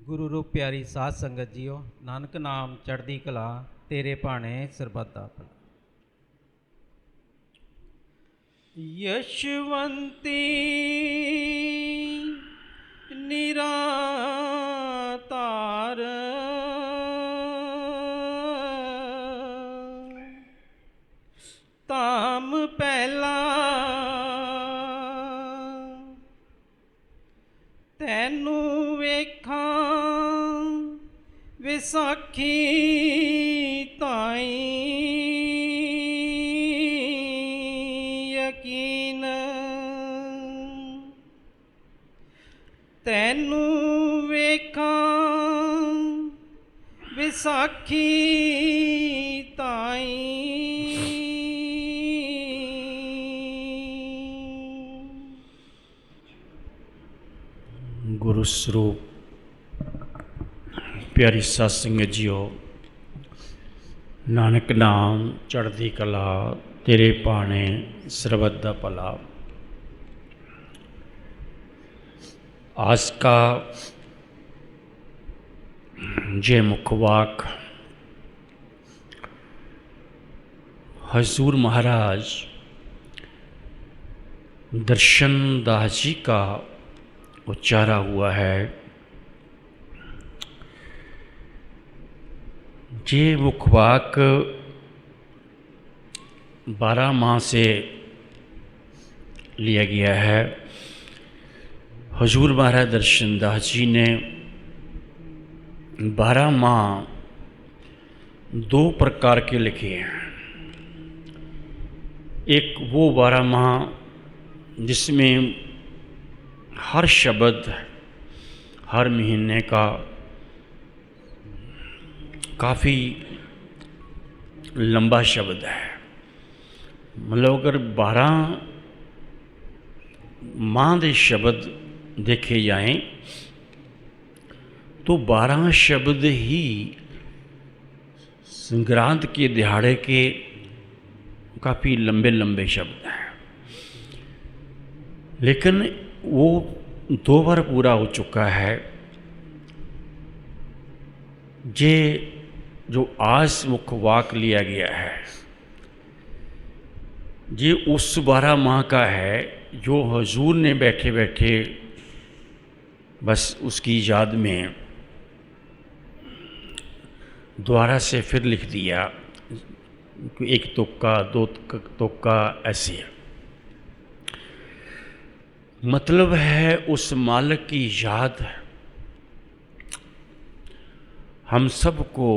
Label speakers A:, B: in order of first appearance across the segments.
A: गुरु रूप प्यारी साध संगत जियो, नानक नाम चढ़दी कला, तेरे भाने सरबत दा भला। यशवंती निरातार, ताम पहला तैनू वेखां विसाखी ताई यकीन, तैनू वेखां विसाखी ताई
B: गुरु स्वरूप प्यारी साध संगत जियो, नानक नाम चढ़दी कला, तेरे भाने सरबत दा भला। आज का जे मुखवाक हजूर महाराज दर्शन दास जी का उच्चारा हुआ है। ये मुखवाक 12 माह से लिया गया है। हजूर महाराज दर्शन दास जी ने 12 माह 2 प्रकार के लिखे हैं। एक वो 12 माह जिसमें हर शब्द हर महीने का काफ़ी लंबा शब्द है। मतलब अगर 12 माह के शब्द देखे जाएं तो 12 शब्द ही संक्रांत के दिहाड़े के काफ़ी लंबे लंबे शब्द हैं, लेकिन वो 2 बार पूरा हो चुका है। ये जो आज मुखवाक लिया गया है ये उस 12 माह का है जो हजूर ने बैठे बैठे बस उसकी याद में दोबारा से फिर लिख दिया। एक तुक्का 2 तुक्का ऐसे मतलब है उस मालिक की याद हम सबको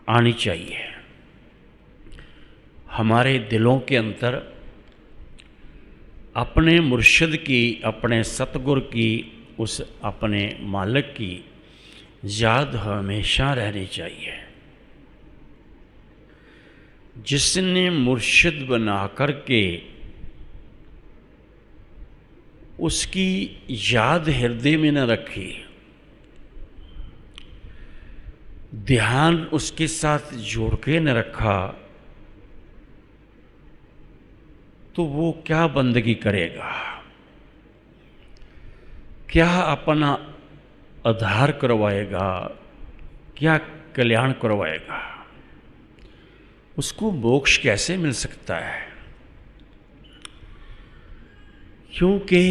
B: आनी चाहिए। हमारे दिलों के अंदर अपने मुर्शिद की, अपने सतगुर की, उस अपने मालिक की याद हमेशा रहनी चाहिए। जिसने मुर्शिद बना कर के उसकी याद हृदय में न रखी, ध्यान उसके साथ जोड़ के न रखा, तो वो क्या बंदगी करेगा, क्या अपना आधार करवाएगा, क्या कल्याण करवाएगा, उसको मोक्ष कैसे मिल सकता है। क्योंकि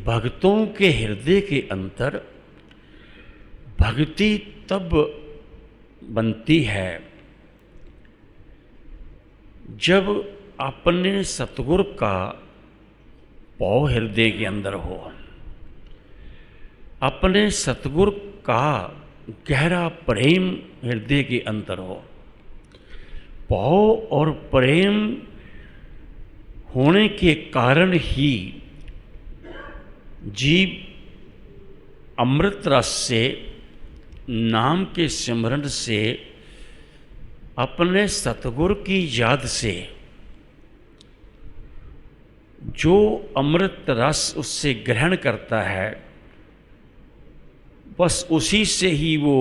B: भक्तों के हृदय के अंदर भक्ति तब बनती है जब अपने सतगुर का पौ हृदय के अंदर हो, अपने सतगुर का गहरा प्रेम हृदय के अंदर हो। पौ और प्रेम होने के कारण ही जीव अमृत रस से, नाम के सिमरन से, अपने सतगुर की याद से जो अमृत रस उससे ग्रहण करता है, बस उसी से ही वो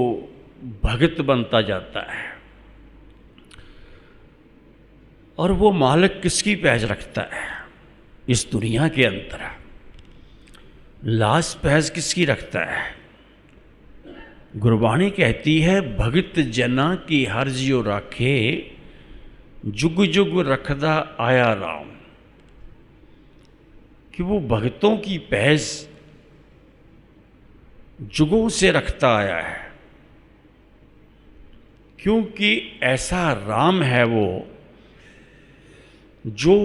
B: भगत बनता जाता है। और वो मालिक किसकी पैज रखता है इस दुनिया के अंदर? लाश पैज किसकी रखता है? गुरबाणी कहती है, भगत जना की हर जियो राखे, जुग जुग रखदा आया राम। कि वो भक्तों की पैज जुगों से रखता आया है, क्योंकि ऐसा राम है वो जो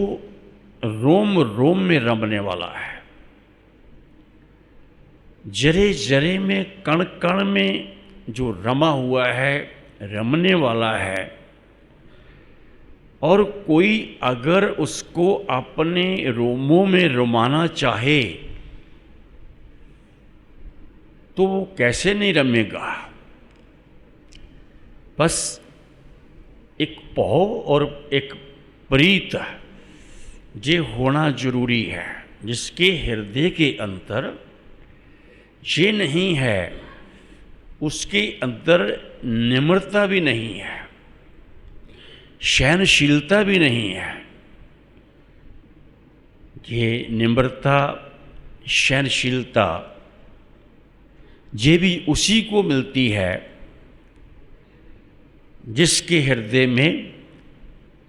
B: रोम रोम में रमने वाला है, जरे जरे में कण कण में जो रमा हुआ है, रमने वाला है। और कोई अगर उसको अपने रोमों में रुमाना चाहे तो वो कैसे नहीं रमेगा। बस एक पौ और एक प्रीत ये होना जरूरी है, जिसके हृदय के अंदर ये नहीं है, उसके अंदर निम्रता भी नहीं है, सहनशीलता भी नहीं है। ये निम्रता, सहनशीलता ये भी उसी को मिलती है जिसके हृदय में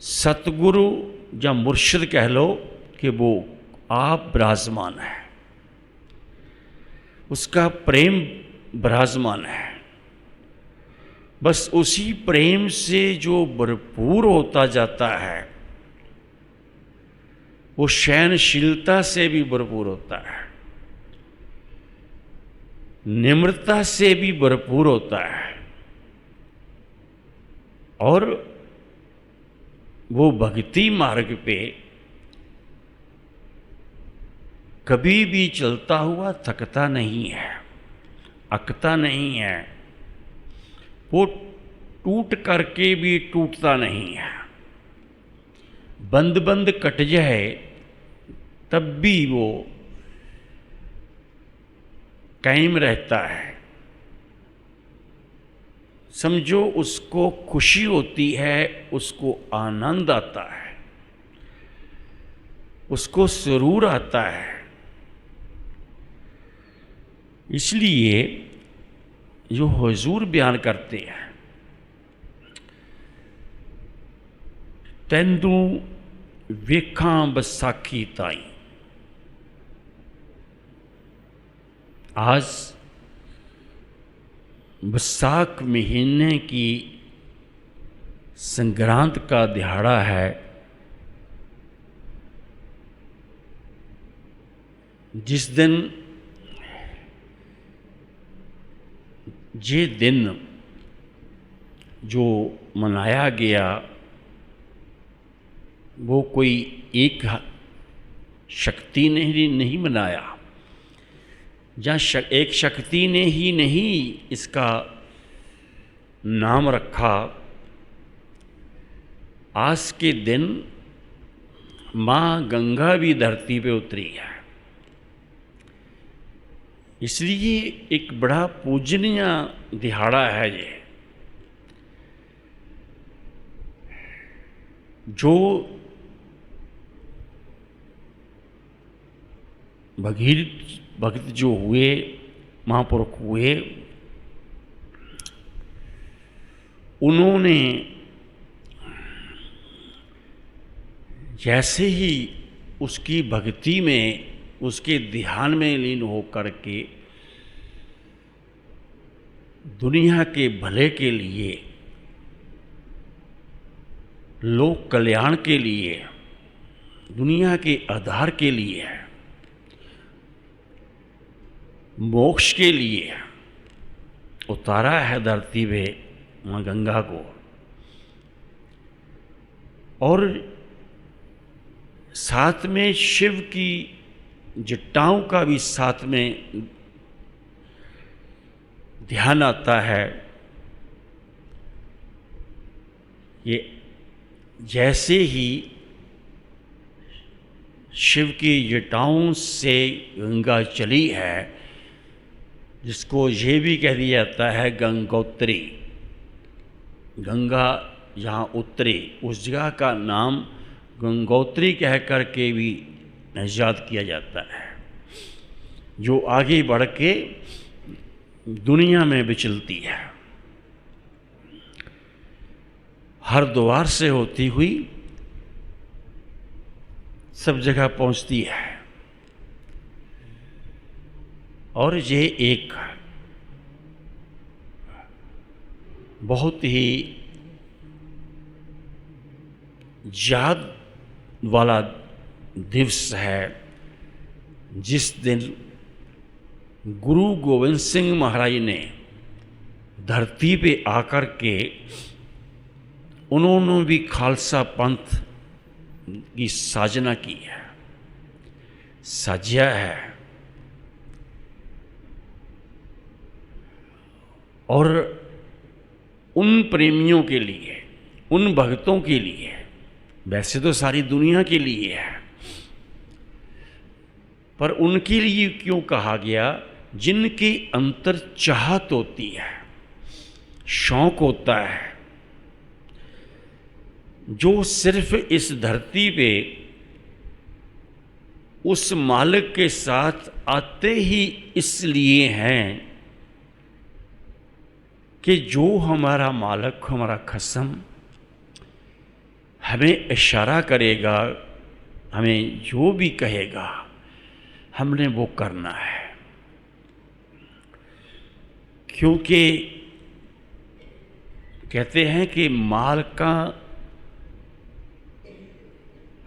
B: सतगुरु या मुर्शिद कह लो कि वो आप विराजमान है, उसका प्रेम विराजमान है। बस उसी प्रेम से जो भरपूर होता जाता है, वो सहनशीलता से भी भरपूर होता है, निम्रता से भी भरपूर होता है, और वो भक्ति मार्ग पे कभी भी चलता हुआ थकता नहीं है, अकता नहीं है, वो टूट करके भी टूटता नहीं है। बंद बंद कट जाए तब भी वो कायम रहता है। समझो उसको खुशी होती है, उसको आनंद आता है, उसको सुरूर आता है। इसलिए जो हुजूर बयान करते हैं, तैनू वेखां बसाखी ताई। आज बैसाख महीने की संक्रांत का दिहाड़ा है, जिस दिन ये दिन जो मनाया गया वो कोई एक शक्ति ने ही नहीं मनाया, या एक शक्ति ने ही नहीं इसका नाम रखा। आज के दिन माँ गंगा भी धरती पे उतरी है, इसलिए एक बड़ा पूजनीय दिहाड़ा है ये, जो भगीरथ भक्त जो हुए, महापुरुष हुए, उन्होंने जैसे ही उसकी भक्ति में, उसके ध्यान में लीन होकर के दुनिया के भले के लिए, लोक कल्याण के लिए, दुनिया के आधार के लिए, मोक्ष के लिए उतारा है धरती पे माँ गंगा को। और साथ में शिव की जटाओं का भी साथ में ध्यान आता है। ये जैसे ही शिव की जटाओं से गंगा चली है, जिसको ये भी कह दिया जाता है गंगोत्री, गंगा जहाँ उतरी उस जगह का नाम गंगोत्री कह कर के भी याद किया जाता है। जो आगे बढ़ के दुनिया में विचलती है, हर द्वार से होती हुई सब जगह पहुंचती है। और ये एक बहुत ही याद वाला दिवस है जिस दिन गुरु गोविंद सिंह महाराज ने धरती पे आकर के उन्होंने भी खालसा पंथ की साजना की है, साजिया है। और उन प्रेमियों के लिए, उन भक्तों के लिए, वैसे तो सारी दुनिया के लिए है, पर उनके लिए क्यों कहा गया? जिनके अंतर चाहत होती है, शौक होता है, जो सिर्फ इस धरती पे उस मालिक के साथ आते ही इसलिए हैं कि जो हमारा मालिक, हमारा खसम हमें इशारा करेगा, हमें जो भी कहेगा हमने वो करना है। क्योंकि कहते हैं कि माल का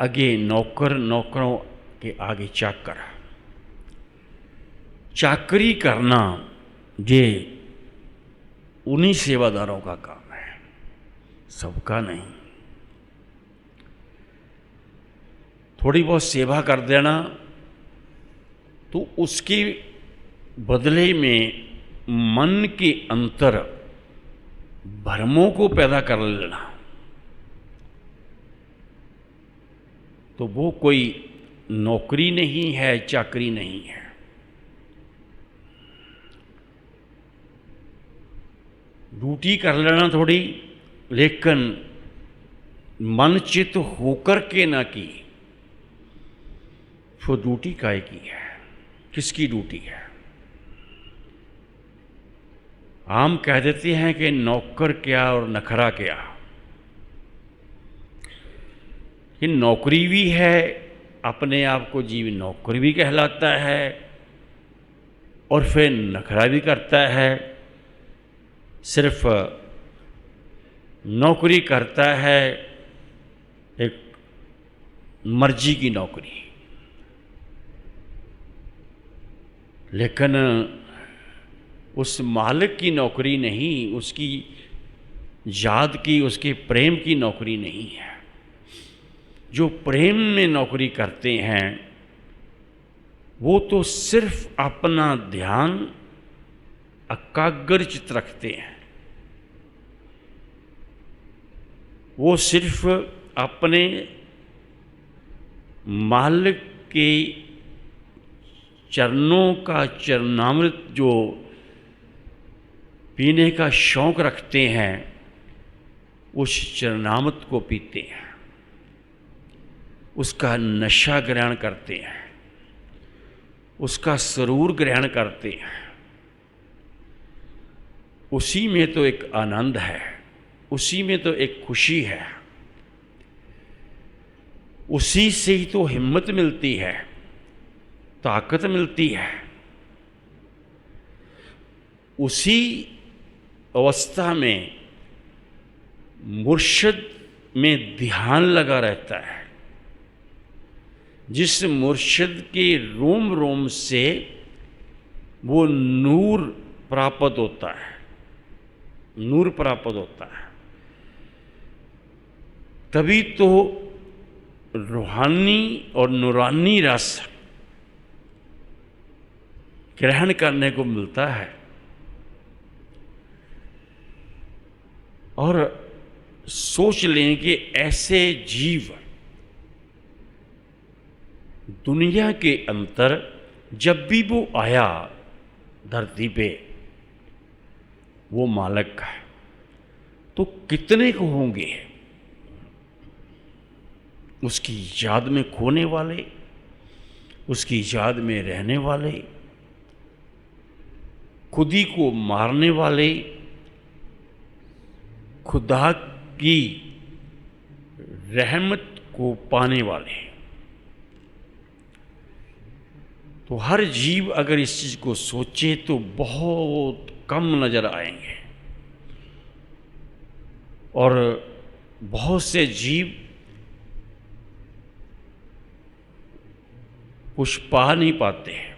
B: आगे नौकर, नौकरों के आगे चाकर। चाकरी करना ये उन्हीं सेवादारों का काम है, सबका नहीं। थोड़ी बहुत सेवा कर देना तो उसके बदले में मन के अंतर भ्रमों को पैदा कर लेना, तो वो कोई नौकरी नहीं है, चाकरी नहीं है। ड्यूटी कर लेना थोड़ी, लेकिन मन चित होकर के ना की, वो ड्यूटी काहे की है, किसकी ड्यूटी है? आम कह देते हैं कि नौकर क्या और नखरा क्या। ये नौकरी भी है, अपने आप को जीव नौकर भी कहलाता है, और फिर नखरा भी करता है। सिर्फ नौकरी करता है एक मर्जी की नौकरी, लेकिन उस मालिक की नौकरी नहीं, उसकी याद की, उसके प्रेम की नौकरी नहीं है। जो प्रेम में नौकरी करते हैं वो तो सिर्फ अपना ध्यान एकाग्रचित रखते हैं, वो सिर्फ अपने मालिक के चरणों का चरणामृत जो पीने का शौक रखते हैं, उस चरणामृत को पीते हैं, उसका नशा ग्रहण करते हैं, उसका सरूर ग्रहण करते हैं। उसी में तो एक आनंद है, उसी में तो एक खुशी है, उसी से ही तो हिम्मत मिलती है, ताकत मिलती है। उसी अवस्था में मुर्शिद में ध्यान लगा रहता है, जिस मुर्शिद के रोम रोम से वो नूर प्राप्त होता है, नूर प्राप्त होता है। तभी तो रूहानी और नूरानी रस ग्रहण करने को मिलता है। और सोच लें कि ऐसे जीव दुनिया के अंतर जब भी वो आया धरती पे, वो मालिक है, तो कितने को होंगे उसकी याद में खोने वाले, उसकी याद में रहने वाले। खुद ही को मारने वाले, खुदा की रहमत को पाने वाले। तो हर जीव अगर इस चीज़ को सोचे तो बहुत कम नज़र आएंगे, और बहुत से जीव कुछ पा नहीं पाते हैं।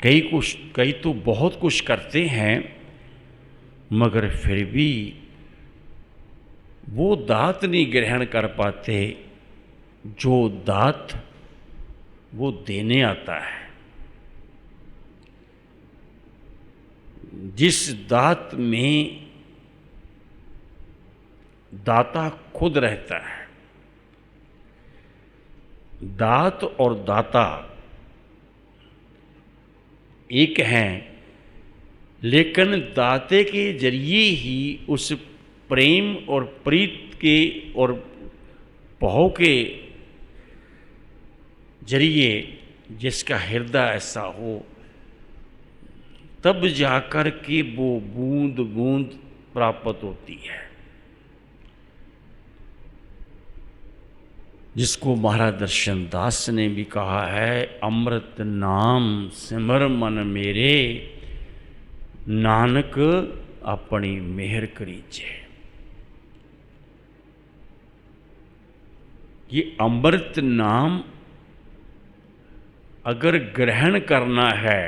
B: कई तो बहुत कुछ करते हैं, मगर फिर भी वो दात नहीं ग्रहण कर पाते जो दात वो देने आता है। जिस दात में दाता खुद रहता है। दात और दाता एक हैं, लेकिन दाते के जरिए ही उस प्रेम और प्रीत के और भाव के जरिए जिसका हृदय ऐसा हो, तब जाकर के वो बूंद बूंद प्राप्त होती है, जिसको महाराज दर्शन दास ने भी कहा है, अमृत नाम सिमर मन मेरे, नानक अपनी मेहर करीजे। ये अमृत नाम अगर ग्रहण करना है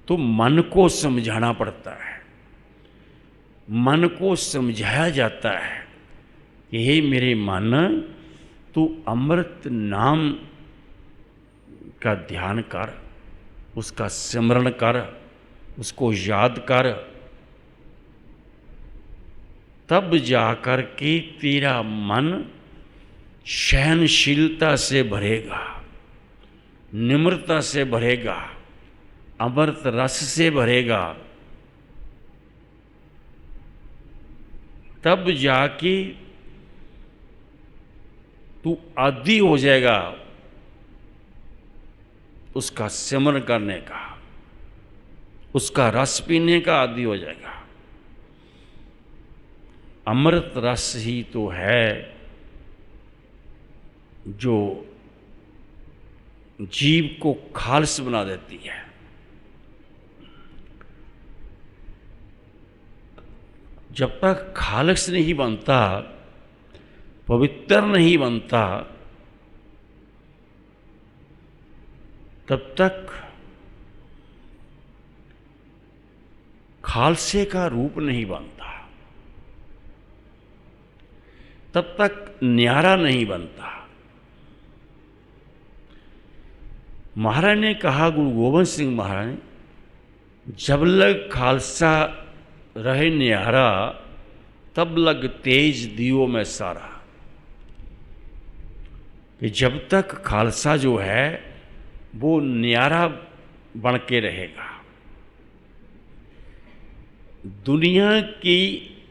B: तो मन को समझाना पड़ता है। मन को समझाया जाता है कि हे मेरे मन, तू अमृत नाम का ध्यान कर, उसका स्मरण कर, उसको याद कर, तब जाकर के तेरा मन सहनशीलता से भरेगा, निम्रता से भरेगा, अमृत रस से भरेगा। तब जाके तू आदी हो जाएगा उसका सिमरन करने का, उसका रस पीने का आदी हो जाएगा। अमृत रस ही तो है जो जीव को खालस बना देती है। जब तक खालस नहीं बनता, पवित्र नहीं बनता, तब तक खालसे का रूप नहीं बनता, तब तक न्यारा नहीं बनता। महाराज ने कहा, गुरु गोबिंद सिंह महाराज ने, जब लग खालसा रहे न्यारा, तब लग तेज दियो में सारा। कि जब तक खालसा जो है वो न्यारा बन के रहेगा। दुनिया की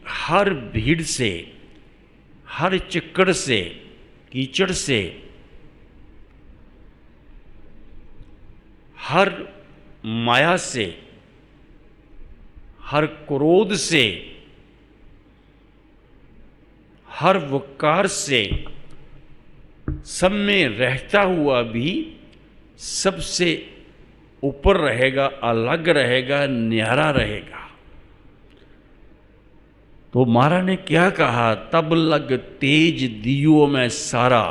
B: हर भीड़ से, हर चिक्कड़ से, कीचड़ से, हर माया से, हर क्रोध से, हर वकार से, सब में रहता हुआ भी सबसे ऊपर रहेगा, अलग रहेगा, न्यारा रहेगा। तो महाराज ने क्या कहा, तब लग तेज दियो में सारा,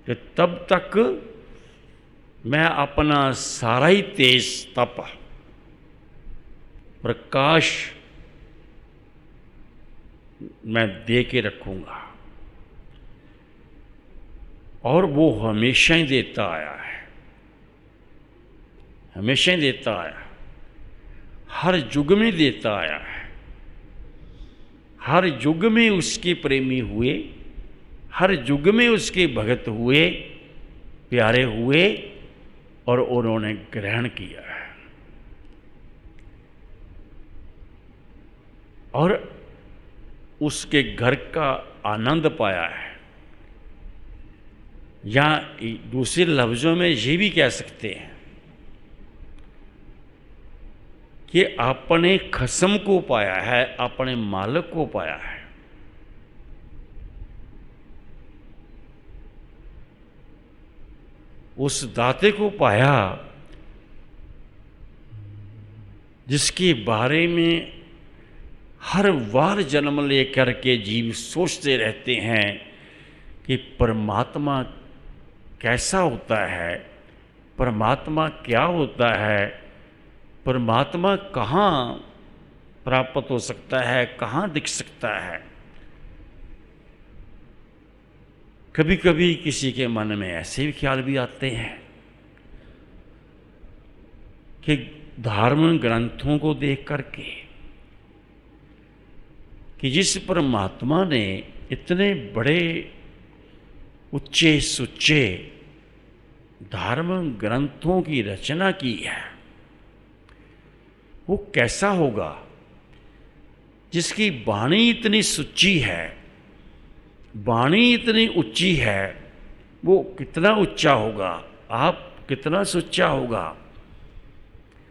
B: कि तब तक मैं अपना सारा ही तेज तप, प्रकाश मैं दे के रखूंगा। और वो हमेशा ही देता आया है, हमेशा ही देता आया, हर युग में देता आया है। हर युग में उसके प्रेमी हुए, हर युग में उसके भगत हुए, प्यारे हुए, और उन्होंने ग्रहण किया है। और उसके घर का आनंद पाया है। या दूसरे लफ्ज़ों में ये भी कह सकते हैं, कि अपने खसम को पाया है, अपने मालिक को पाया है। उस दाते को पाया जिसके बारे में हर बार जन्म लेकर के जीव सोचते रहते हैं कि परमात्मा कैसा होता है, परमात्मा क्या होता है, परमात्मा कहाँ प्राप्त हो सकता है, कहाँ दिख सकता है। कभी कभी किसी के मन में ऐसे भी ख्याल भी आते हैं कि धार्मिक ग्रंथों को देख करके कि जिस परमात्मा ने इतने बड़े उच्चे सुच्चे धार्मिक ग्रंथों की रचना की है, वो कैसा होगा। जिसकी वाणी इतनी सुच्ची है, वाणी इतनी ऊंची है, वो कितना ऊंचा होगा, आप कितना सुच्चा होगा,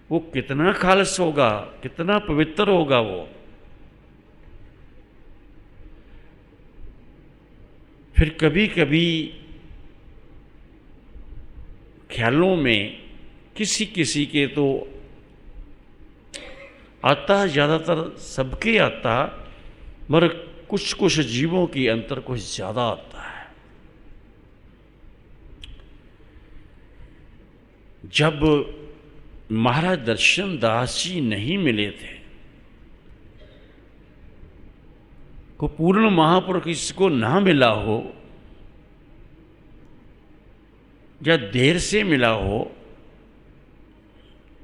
B: वो कितना खालस होगा, कितना पवित्र होगा। वो फिर कभी कभी ख्यालों में किसी किसी के तो आता, ज़्यादातर सबके आता, मगर कुछ कुछ जीवों के अंतर कुछ ज़्यादा आता है। जब महाराज दर्शन दास जी नहीं मिले थे, को पूर्ण महापुरुष किसको ना मिला हो या देर से मिला हो,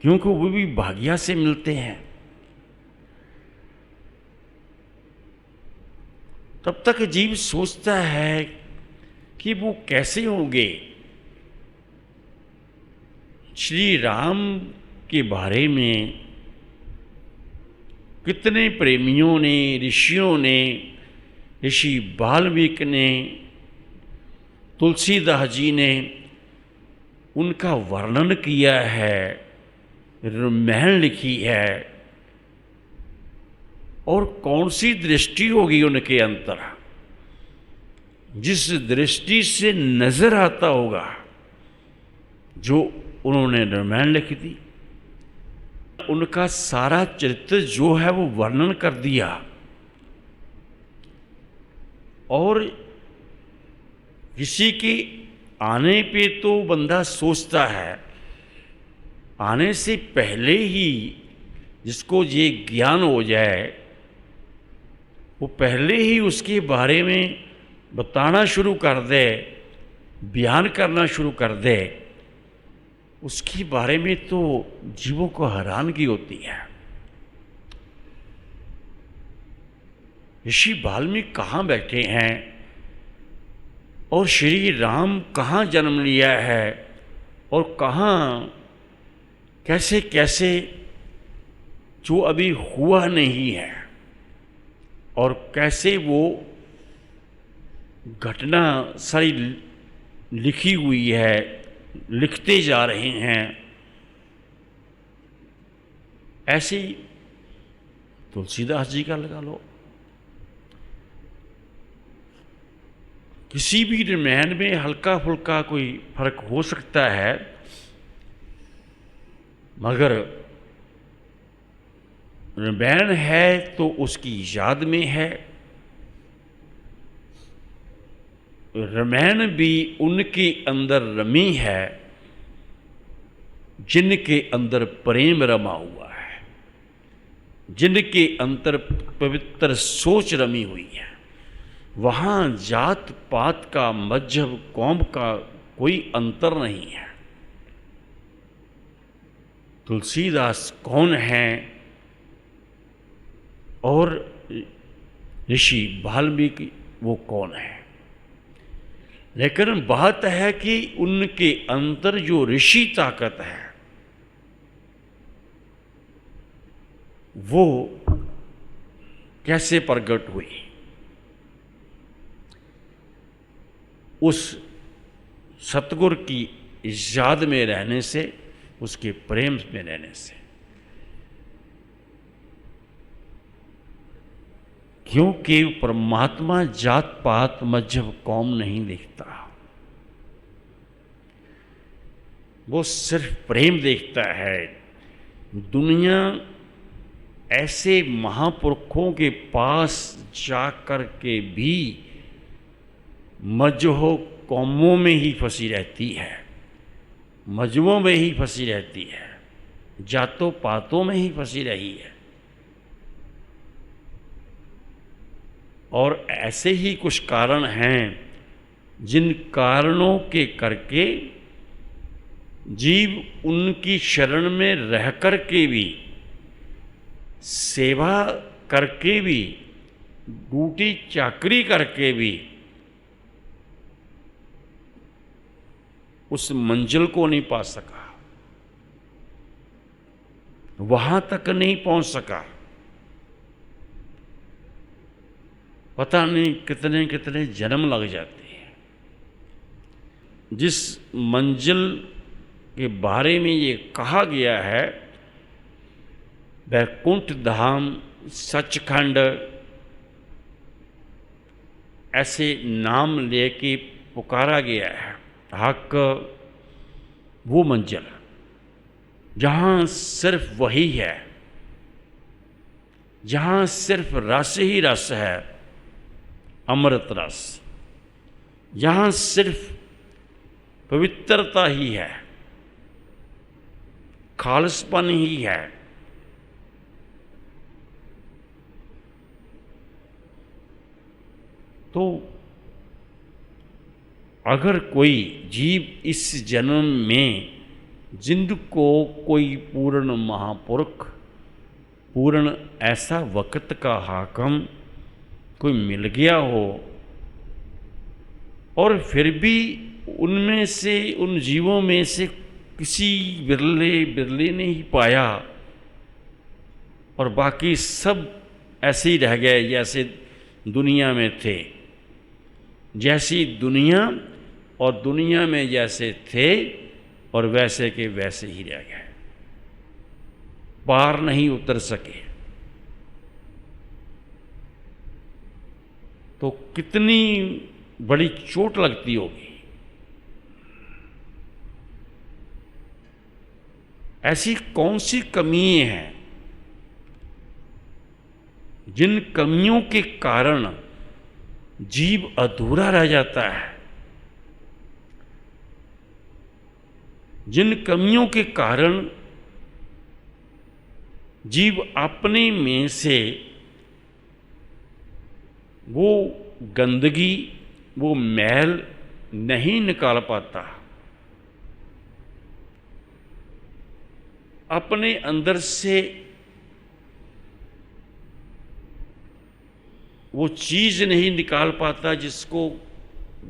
B: क्योंकि वो भी भाग्या से मिलते हैं, तब तक जीव सोचता है कि वो कैसे होंगे। श्री राम के बारे में कितने प्रेमियों ने, ऋषियों ने, ऋषि वाल्मीकि ने, तुलसीदास जी ने उनका वर्णन किया है, रामायण लिखी है। और कौन सी दृष्टि होगी उनके अंतर, जिस दृष्टि से नजर आता होगा जो उन्होंने रामायण लिखी थी, उनका सारा चरित्र जो है वो वर्णन कर दिया। और किसी के आने पे तो बंदा सोचता है, आने से पहले ही जिसको ये ज्ञान हो जाए, वो पहले ही उसके बारे में बताना शुरू कर दे, बयान करना शुरू कर दे, उसके बारे में तो जीवों को हैरानगी होती है। ऋषि वाल्मीकि कहाँ बैठे हैं और श्री राम कहाँ जन्म लिया है और कहाँ कैसे कैसे जो अभी हुआ नहीं है, और कैसे वो घटना सारी लिखी हुई है, लिखते जा रहे हैं। ऐसे ही तुलसीदास जी का लगा लो, किसी भी रामायण में हल्का फुल्का कोई फर्क हो सकता है, मगर रामायण है तो उसकी याद में है। रामायण भी उनके अंदर रमी है जिनके अंदर प्रेम रमा हुआ है, जिनके अंदर पवित्र सोच रमी हुई है। वहाँ जात पात का, मजहब कौम का कोई अंतर नहीं है। तुलसीदास कौन हैं और ऋषि वाल्मीकि वो कौन है। लेकिन बात है कि उनके अंदर जो ऋषि ताकत है वो कैसे प्रकट हुई। उस सतगुरु की याद में रहने से, उसके प्रेम में रहने से। क्योंकि परमात्मा जात पात मजहब कौम नहीं देखता, वो सिर्फ प्रेम देखता है। दुनिया ऐसे महापुरुषों के पास जा कर के भी मजहब कौमों में ही फंसी रहती है, मजहबों में ही फंसी रहती है, जातों पातों में ही फंसी रही है। और ऐसे ही कुछ कारण हैं जिन कारणों के करके जीव उनकी शरण में रह कर के भी, सेवा करके भी, ड्यूटी चाकरी करके भी उस मंजिल को नहीं पा सका, वहां तक नहीं पहुंच सका। पता नहीं कितने कितने जन्म लग जाते हैं। जिस मंजिल के बारे में ये कहा गया है, वैकुंठ धाम, सचखंड, ऐसे नाम लेके पुकारा गया है, हक वो मंजिल जहाँ सिर्फ वही है, जहाँ सिर्फ रस ही रस है, अमृत रस, जहाँ सिर्फ पवित्रता ही है, खालिसपन ही है। तो अगर कोई जीव इस जन्म में जिनको कोई पूर्ण महापुरुष, पूर्ण ऐसा वक्त का हाकम कोई मिल गया हो, और फिर भी उनमें से, उन जीवों में से किसी बिरले ने ही पाया और बाकी सब ऐसे ही रह गए जैसे दुनिया में थे, जैसी दुनिया और दुनिया में जैसे थे और वैसे के वैसे ही रह गए, पार नहीं उतर सके। तो कितनी बड़ी चोट लगती होगी। ऐसी कौन सी कमियां हैं जिन कमियों के कारण जीव अधूरा रह जाता है, जिन कमियों के कारण जीव अपने में से वो गंदगी, वो मैल नहीं निकाल पाता, अपने अंदर से वो चीज नहीं निकाल पाता जिसको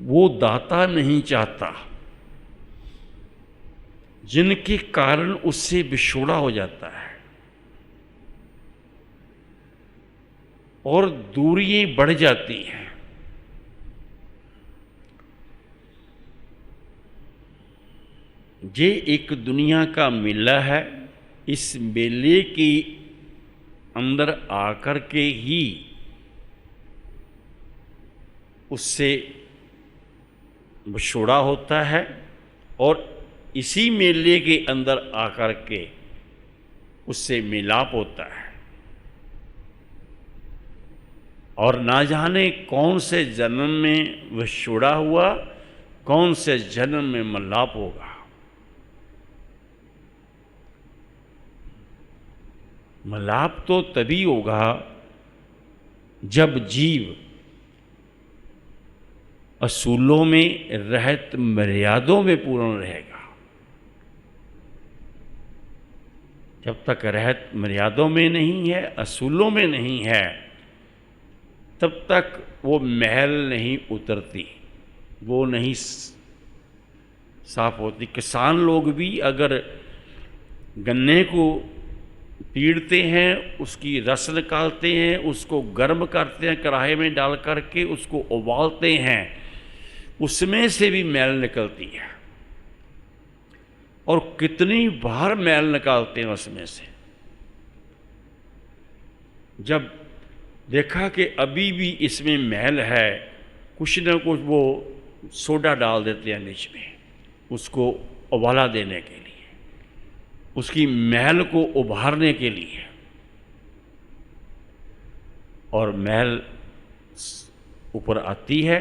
B: वो दाता नहीं चाहता, जिनके कारण उससे विछोड़ा हो जाता है और दूरियां बढ़ जाती हैं। ये एक दुनिया का मेला है। इस मेले के अंदर आकर के ही उससे विछोड़ा होता है और इसी मेले के अंदर आकर के उससे मिलाप होता है। और ना जाने कौन से जन्म में विछोड़ा हुआ, कौन से जन्म में मिलाप होगा। मिलाप तो तभी होगा जब जीव असूलों में रहत मर्यादों में पूर्ण रहेगा। जब तक रहत मर्यादों में नहीं है, असूलों में नहीं है, तब तक वो महल नहीं उतरती, वो नहीं साफ होती। किसान लोग भी अगर गन्ने को पीड़ते हैं, उसकी रस निकालते हैं, उसको गर्म करते हैं, कढ़ाई में डाल करके उसको उबालते हैं, उसमें से भी मैल निकलती है। और कितनी बार मैल निकालते हैं उसमें से। जब देखा कि अभी भी इसमें मैल है, कुछ न कुछ वो सोडा डाल देते हैं बीच में उसको उबाला देने के लिए, उसकी मैल को उभारने के लिए। और मैल ऊपर आती है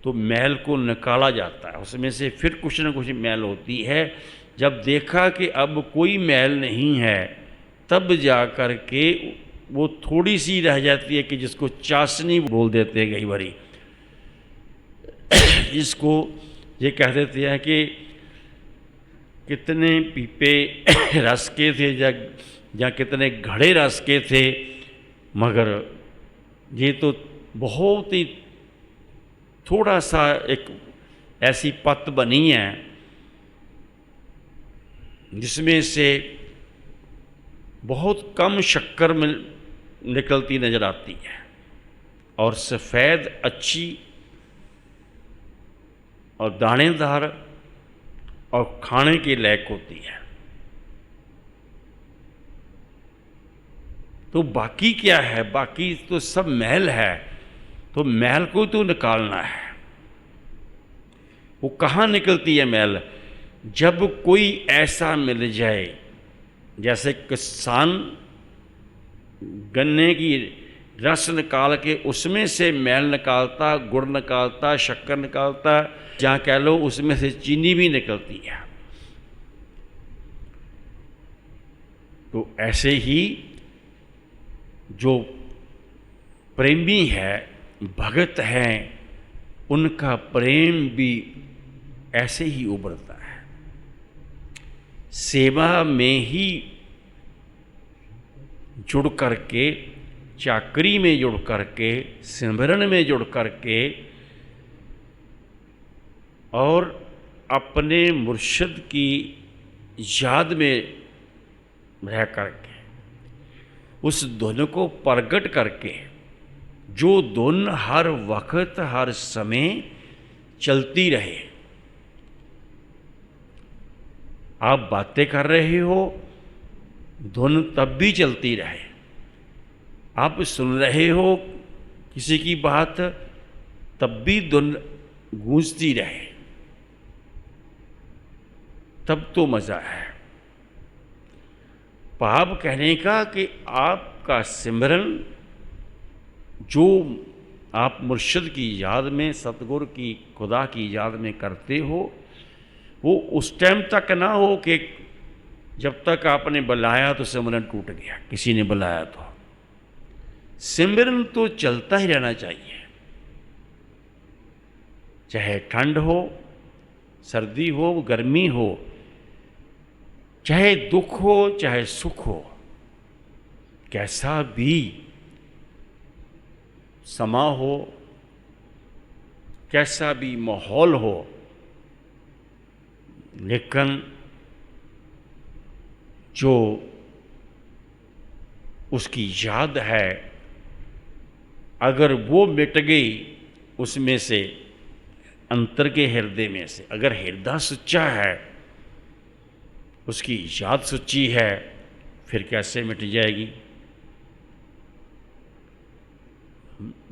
B: तो मैल को निकाला जाता है, उसमें से फिर कुछ न कुछ मैल होती है। जब देखा कि अब कोई मैल नहीं है, तब जा कर के वो थोड़ी सी रह जाती है कि जिसको चाशनी बोल देते हैं कई बारी इसको ये कह देते हैं कि कितने पीपे रस के थे या कितने घड़े रस के थे, मगर ये तो बहुत ही थोड़ा सा एक ऐसी पत बनी है जिसमें से बहुत कम शक्कर निकलती नज़र आती है और सफ़ेद अच्छी और दानेदार और खाने के लायक होती है। तो बाकी क्या है? बाकी तो सब मैल है, तो मैल को तो निकालना है। वो कहाँ निकलती है मैल? जब कोई ऐसा मिल जाए, जैसे किसान गन्ने की रस निकाल के उसमें से मैल निकालता, गुड़ निकालता, शक्कर निकालता, जहाँ कह लो उसमें से चीनी भी निकलती है। तो ऐसे ही जो प्रेमी है, भगत हैं, उनका प्रेम भी ऐसे ही उभरता है। सेवा में ही जुड़ करके, चाकरी में जुड़ करके, सिमरन में जुड़ करके और अपने मुर्शिद की याद में रह करके, उस धुन को प्रगट करके, जो धुन हर वक्त हर समय चलती रहे। आप बातें कर रहे हो, धुन तब भी चलती रहे। आप सुन रहे हो किसी की बात, तब भी धुन गूंजती रहे, तब तो मज़ा है। भाव कहने का कि आपका सिमरन जो आप मुर्शिद की याद में, सतगुरु की, खुदा की याद में करते हो, वो उस टाइम तक ना हो कि जब तक आपने बुलाया तो सिमरन टूट गया, किसी ने बुलाया तो। सिमरन तो चलता ही रहना चाहिए, चाहे ठंड हो, सर्दी हो, गर्मी हो, चाहे दुख हो, चाहे सुख हो, कैसा भी समा हो, कैसा भी माहौल हो, लेकिन जो उसकी याद है, अगर वो मिट गई उसमें से, अंतर के हृदय में से, अगर हृदय सच्चा है, उसकी याद सच्ची है, फिर कैसे मिट जाएगी?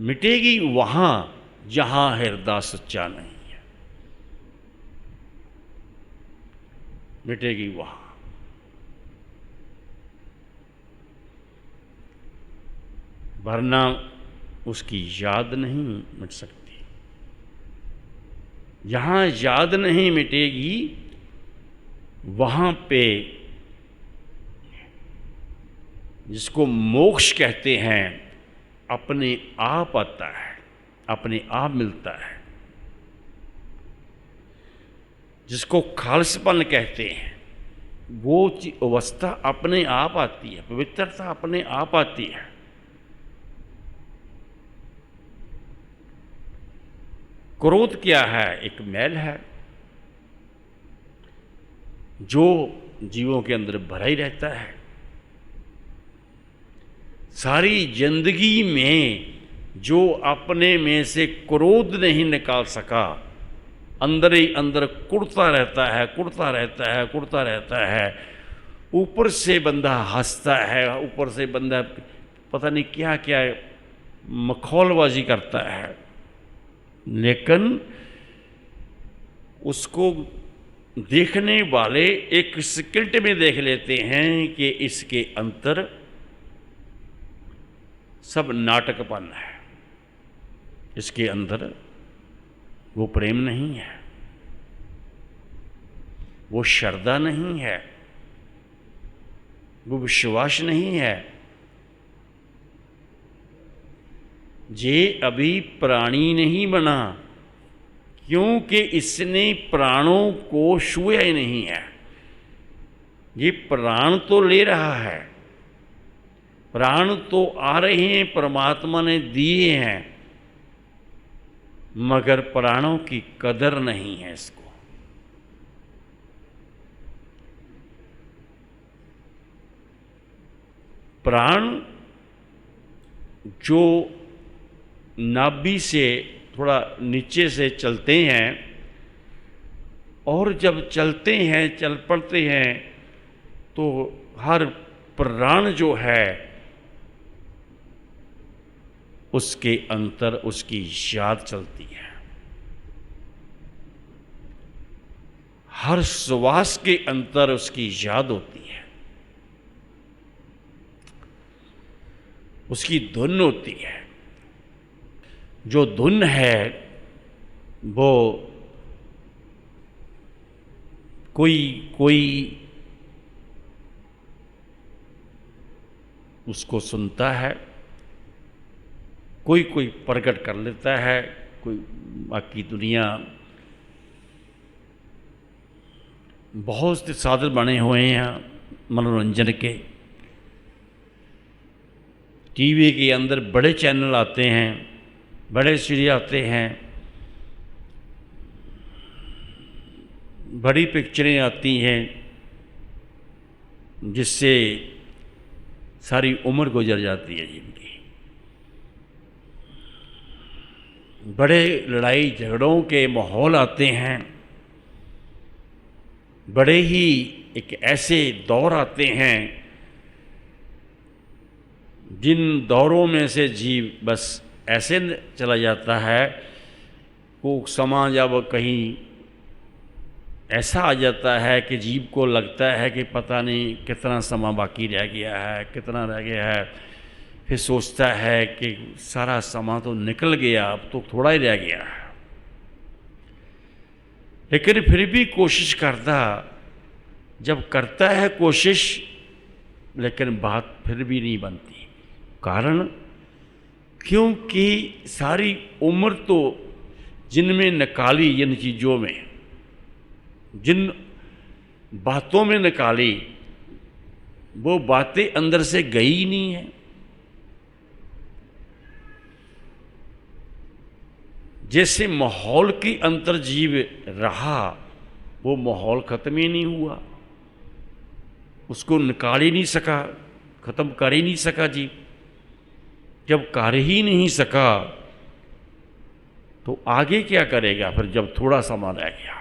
B: मिटेगी वहाँ जहाँ हृदय सच्चा नहीं है, मिटेगी वहाँ। वरना उसकी याद नहीं मिट सकती। जहाँ याद नहीं मिटेगी, वहाँ पे जिसको मोक्ष कहते हैं, अपने आप आता है, अपने आप मिलता है। जिसको खालसपन कहते हैं, वो अवस्था अपने आप आती है, पवित्रता अपने आप आती है। क्रोध क्या है? एक मैल है जो जीवों के अंदर भरा ही रहता है। सारी जिंदगी में जो अपने में से क्रोध नहीं निकाल सका, अंदर ही अंदर कुड़ता रहता है, कुड़ता रहता है, कुड़ता रहता है। ऊपर से बंदा हंसता है, ऊपर से बंदा पता नहीं क्या क्या मखौलबाजी करता है, लेकिन उसको देखने वाले एक सेकंड में देख लेते हैं कि इसके अंदर सब नाटकपन है, इसके अंदर वो प्रेम नहीं है, वो श्रद्धा नहीं है, वो विश्वास नहीं है। ये अभी प्राणी नहीं बना, क्योंकि इसने प्राणों को छुआ ही नहीं है। ये प्राण तो ले रहा है, प्राण तो आ रहे हैं, परमात्मा ने दिए हैं, मगर प्राणों की कदर नहीं है इसको। प्राण जो नाभि से थोड़ा नीचे से चलते हैं, और जब चलते हैं, चल पड़ते हैं, तो हर प्राण जो है उसके अंतर उसकी याद चलती है। हर श्वास के अंतर उसकी याद होती है, उसकी धुन होती है। जो धुन है वो कोई उसको सुनता है, कोई प्रकट कर लेता है, कोई बाकी दुनिया बहुत से साधन बने हुए हैं मनोरंजन के। टीवी के अंदर बड़े चैनल आते हैं, बड़े सीरियल आते हैं, बड़ी पिक्चरें आती हैं, जिससे सारी उम्र गुजर जाती है जिनकी। बड़े लड़ाई झगड़ों के माहौल आते हैं, बड़े ही एक ऐसे दौर आते हैं जिन दौरों में से जीव बस ऐसे चला जाता है। वो समा जब कहीं ऐसा आ जाता है कि जीव को लगता है कि पता नहीं कितना समा बाकी रह गया है, कितना रह गया है। फिर सोचता है कि सारा समा तो निकल गया, अब तो थोड़ा ही रह गया है। लेकिन फिर भी कोशिश करता, जब करता है कोशिश, लेकिन बात फिर भी नहीं बनती। कारण क्योंकि सारी उम्र तो जिनमें निकाली, जिन चीज़ों में, जिन बातों में निकाली, वो बातें अंदर से गई ही नहीं है। जैसे माहौल की अंतर जीव रहा, वो माहौल खत्म ही नहीं हुआ, उसको निकाल ही नहीं सका, खत्म कर ही नहीं सका जीव। जब कर ही नहीं सका तो आगे क्या करेगा फिर, जब थोड़ा समय रह गया।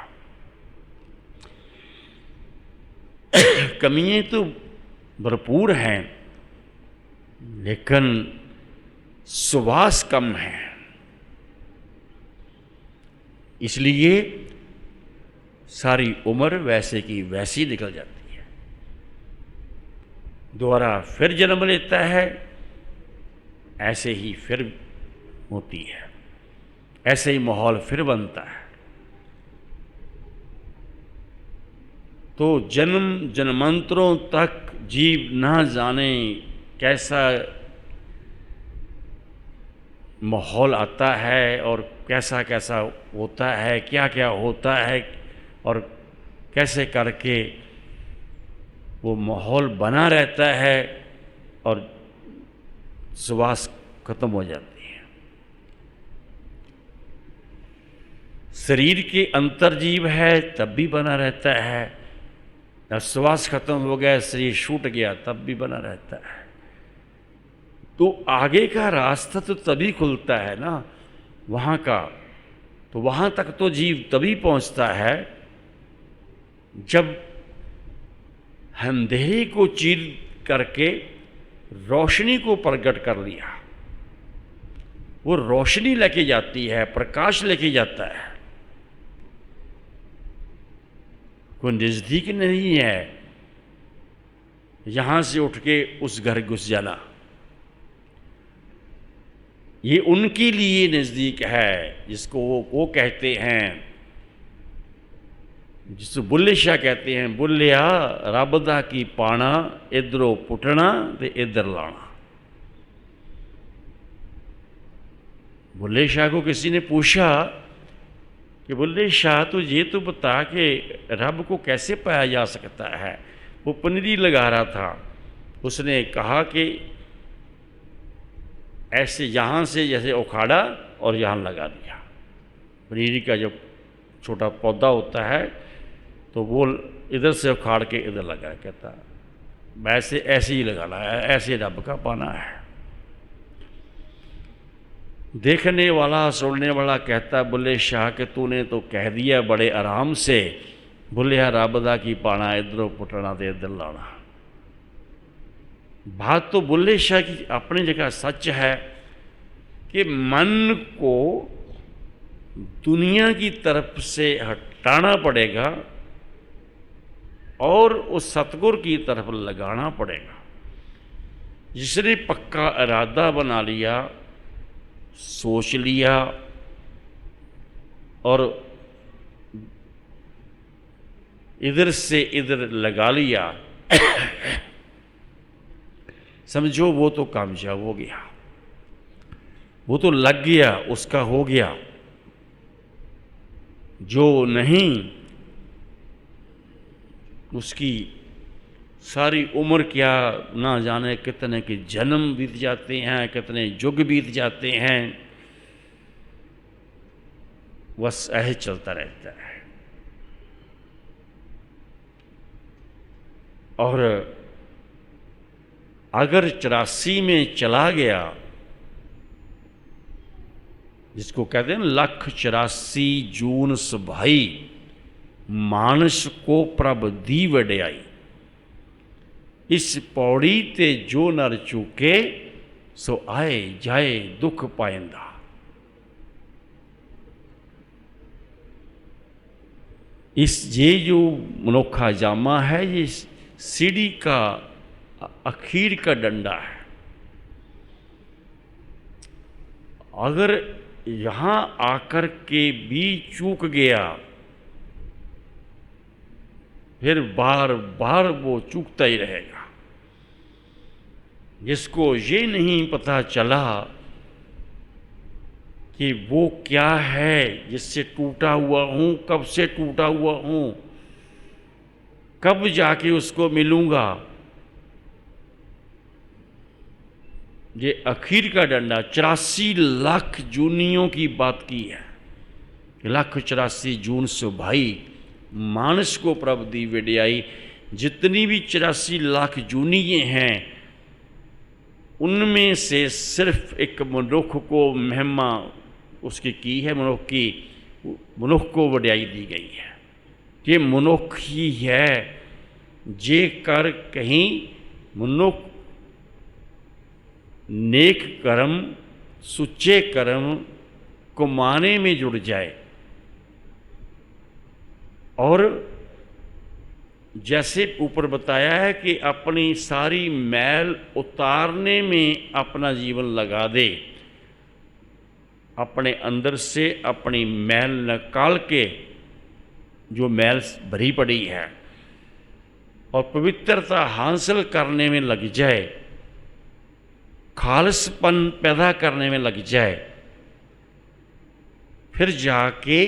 B: कमियां तो भरपूर हैं, लेकिन सुवास कम है, इसलिए सारी उम्र वैसे की वैसी निकल जाती है। दोबारा फिर जन्म लेता है, ऐसे ही फिर होती है, ऐसे ही माहौल फिर बनता है। तो जन्म जन्मांतरों तक जीव ना जाने कैसा माहौल आता है और कैसा कैसा होता है, क्या क्या होता है, और कैसे करके वो माहौल बना रहता है और श्वास खत्म हो जाती है। शरीर के अंतर जीव है तब भी बना रहता है, जब श्वास खत्म हो गया, शरीर छूट गया, तब भी बना रहता है। तो आगे का रास्ता तो तभी खुलता है ना वहाँ का। तो वहाँ तक तो जीव तभी पहुँचता है जब अंधेरे को चीर करके रोशनी को प्रकट कर लिया। वो रोशनी लेके जाती है, प्रकाश लेके जाता है, कोई नज़दीक नहीं है यहां से उठ के उस घर घुस जाना। ये उनके लिए नज़दीक है जिसको वो कहते हैं, जिसको बुल्ले शाह कहते हैं, बुल्लिया रब दा की पाना, इधरों पुटना ते इधर लाना। बुल्ले शाह को किसी ने पूछा कि बुल्ले शाह तो ये तो बता कि रब को कैसे पाया जा सकता है। वो पनीरी लगा रहा था, उसने कहा कि ऐसे यहाँ से जैसे उखाड़ा और यहाँ लगा दिया। पनीरी का जो छोटा पौधा होता है तो वो इधर से उखाड़ के इधर लगा, कहता वैसे ऐसे ही लगाना है, ऐसे रब का पाना है। देखने वाला सुनने वाला कहता बुल्ले शाह कि तूने तो कह दिया बड़े आराम से, बुल्लिया रब दा की पाना, इधरों पुटना ते इधर लाना। बात तो बुल्ले शाह की अपनी जगह सच है कि मन को दुनिया की तरफ से हटाना पड़ेगा और उस सतगुर की तरफ लगाना पड़ेगा। जिसने पक्का इरादा बना लिया, सोच लिया और इधर से इधर लगा लिया, समझो वो तो कामयाब हो गया, वो तो लग गया, उसका हो गया। जो नहीं उसकी सारी उम्र क्या ना जाने कितने के जन्म बीत जाते हैं, कितने युग बीत जाते हैं, बस ऐसे चलता रहता है। और अगर 84 में चला गया, जिसको कहते हैं 184 जून सुभाई, मानस को प्रभ दी वड्याई, इस पौड़ी ते जो नर चूके सो आए जाए दुख पाएंदा। ये जो मनुखा जामा है, ये सीढ़ी का अखीर का डंडा है। अगर यहाँ आकर के भी चूक गया, फिर बार बार वो चूकता ही रहेगा। जिसको ये नहीं पता चला कि वो क्या है जिससे टूटा हुआ हूँ, कब से टूटा हुआ हूँ, कब जाके उसको मिलूँगा, ये आखिर का डंडा 84 लाख जूनियों की बात की है। 184 जून सुभाई, मानस को प्रभ दी वड्याई। जितनी भी 84 लाख जूनिये हैं, उनमें से सिर्फ एक मनुख को महिमा उसकी की है, मनुख को वड्याई दी गई है। ये मनुख ही है जे कर कहीं मनुख नेक कर्म सुच्चे कर्म कमाने में जुड़ जाए। और जैसे ऊपर बताया है कि अपनी सारी मैल उतारने में अपना जीवन लगा दे, अपने अंदर से अपनी मैल निकाल के जो मैल भरी पड़ी है और पवित्रता हासिल करने में लग जाए, खालिसपन पैदा करने में लग जाए, फिर जाके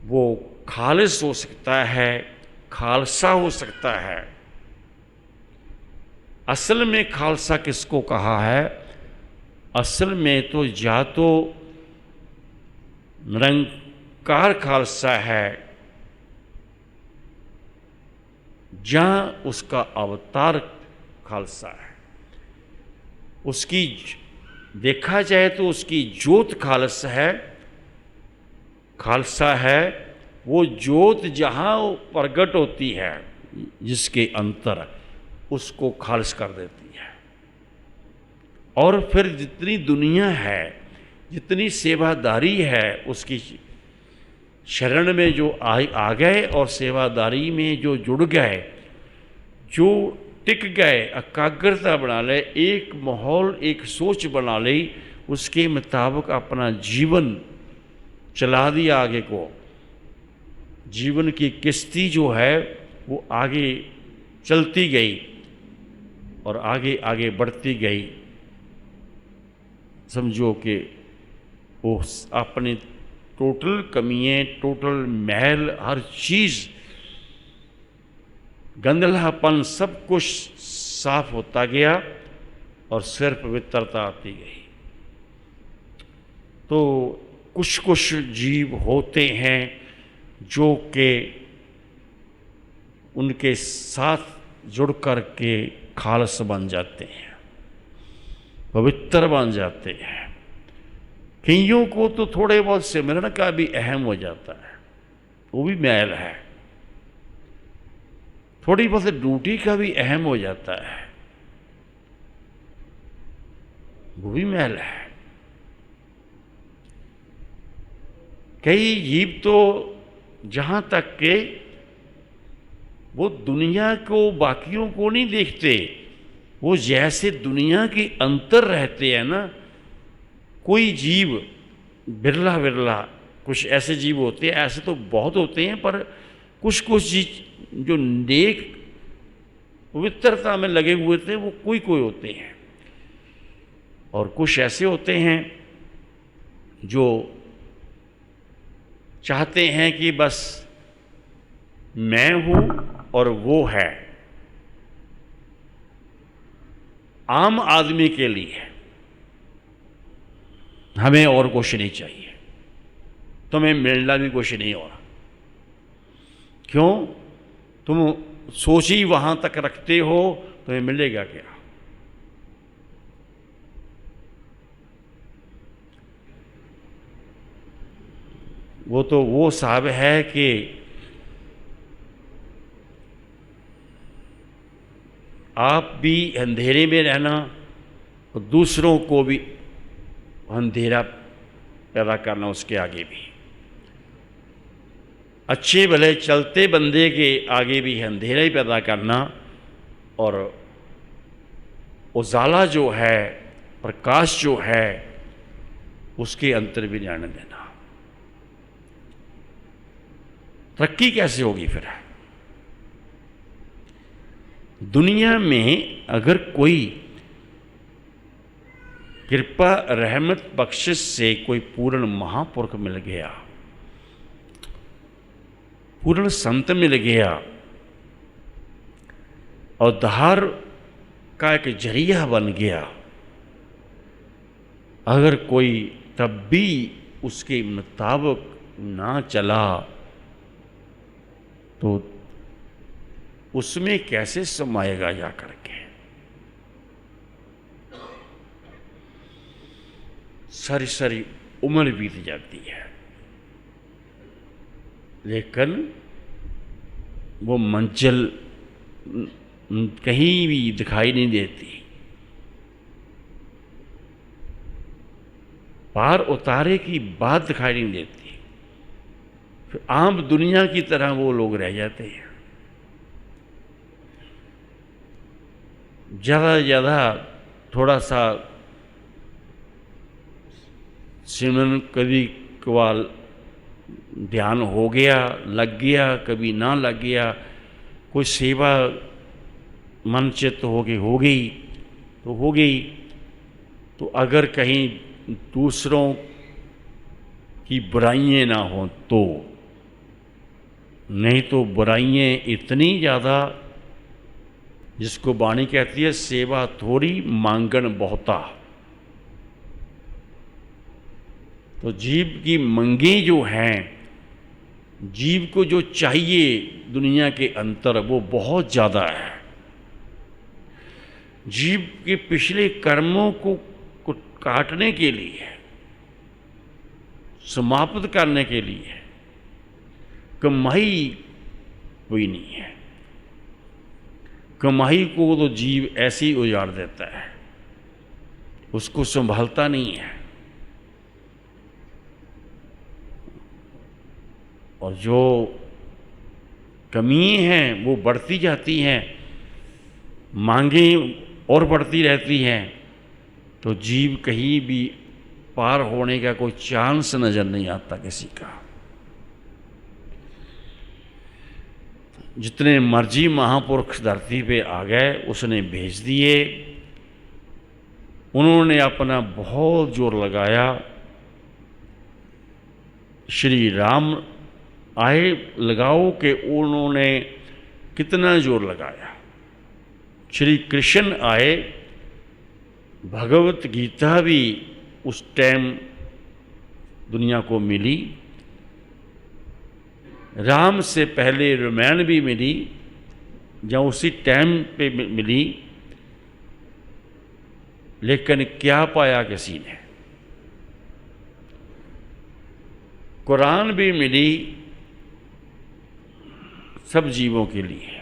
B: वो खालिस हो सकता है, खालसा हो सकता है। असल में खालसा किसको कहा है? असल में तो या तो निरंकार खालसा है, जहां उसका अवतार खालसा है। उसकी देखा जाए तो उसकी ज्योत खालसा है, खालसा है। वो ज्योत जहाँ प्रकट होती है जिसके अंतर, उसको खारिज कर देती है। और फिर जितनी दुनिया है, जितनी सेवादारी है, उसकी शरण में जो आ गए और सेवादारी में जो जुड़ गए, जो टिक गए, एकाग्रता बना ले, एक माहौल, एक सोच बना ली, उसके मुताबिक अपना जीवन चला दिया आगे को, जीवन की किश्ती जो है वो आगे चलती गई और आगे आगे बढ़ती गई। समझो कि वो अपने टोटल कमियाँ, टोटल महल, हर चीज़, गंदलापन, सब कुछ साफ होता गया और सिर्फ पवित्रता आती गई। तो कुछ कुछ जीव होते हैं जो कि उनके साथ जुड़ कर के खालस बन जाते हैं, पवित्र बन जाते हैं। कईयों को तो थोड़े बहुत सिमरन का भी अहम हो जाता है, वो भी मैल है। थोड़ी बहुत ड्यूटी का भी अहम हो जाता है, वो भी मैल है। कई जीव तो जहाँ तक के वो दुनिया को, बाकियों को नहीं देखते, वो जैसे दुनिया के अंतर रहते हैं ना। कोई जीव बिरला बिरला, कुछ ऐसे जीव होते हैं, ऐसे तो बहुत होते हैं, पर कुछ कुछ जीव जो नेक पवित्रता में लगे हुए थे वो कोई कोई होते हैं। और कुछ ऐसे होते हैं जो चाहते हैं कि बस मैं हूँ और वो है। आम आदमी के लिए हमें और कुछ नहीं चाहिए, तुम्हें मिलना भी कुछ नहीं हो रहा। क्यों? तुम सोच ही वहां तक रखते हो, तुम्हें मिलेगा क्या? वो तो वो साहब है कि आप भी अंधेरे में रहना और दूसरों को भी अंधेरा पैदा करना, उसके आगे भी अच्छे भले चलते बंदे के आगे भी अंधेरा ही पैदा करना, और उजाला जो है, प्रकाश जो है, उसके अंतर भी जाने देना। तरक्की कैसे होगी फिर? दुनिया में अगर कोई कृपा, रहमत, बख्शिश से कोई पूर्ण महापुरुष मिल गया, पूर्ण संत मिल गया और उद्धार का एक जरिया बन गया, अगर कोई तब भी उसके मुताबिक ना चला तो उसमें कैसे समाएगा जा करके? सारी सारी उम्र बीत जाती है, लेकिन वो मंजिल कहीं भी दिखाई नहीं देती। पार उतारे की बात दिखाई नहीं देती। फिर आम दुनिया की तरह वो लोग रह जाते हैं। ज़्यादा से ज़्यादा थोड़ा सा सिमरन कभी कभार ध्यान हो गया, लग गया, कभी ना लग गया, कोई सेवा मन चित्त हो गई तो हो गई। तो अगर कहीं दूसरों की बुराइयाँ ना हो तो, नहीं तो बुराइयाँ इतनी ज़्यादा, जिसको वाणी कहती है सेवा थोड़ी मांगन बहुता। तो जीव की मंगे जो हैं, जीव को जो चाहिए दुनिया के अंतर, वो बहुत ज़्यादा है। जीव के पिछले कर्मों को काटने के लिए, समाप्त करने के लिए कमाई कोई नहीं है। कमाई को तो जीव ऐसे ही उजाड़ देता है, उसको संभालता नहीं है। और जो कमी हैं वो बढ़ती जाती हैं, मांगें और बढ़ती रहती हैं, तो जीव कहीं भी पार होने का कोई चांस नजर नहीं आता किसी का। जितने मर्जी महापुरुष धरती पे आ गए उसने भेज दिए। उन्होंने अपना बहुत जोर लगाया। श्री राम आए, लगाओ कि उन्होंने कितना जोर लगाया। श्री कृष्ण आए, भगवत गीता भी उस टाइम दुनिया को मिली। राम से पहले रामायण भी मिली, जहाँ उसी टाइम पे मिली। लेकिन क्या पाया किसी ने? कुरान भी मिली सब जीवों के लिए,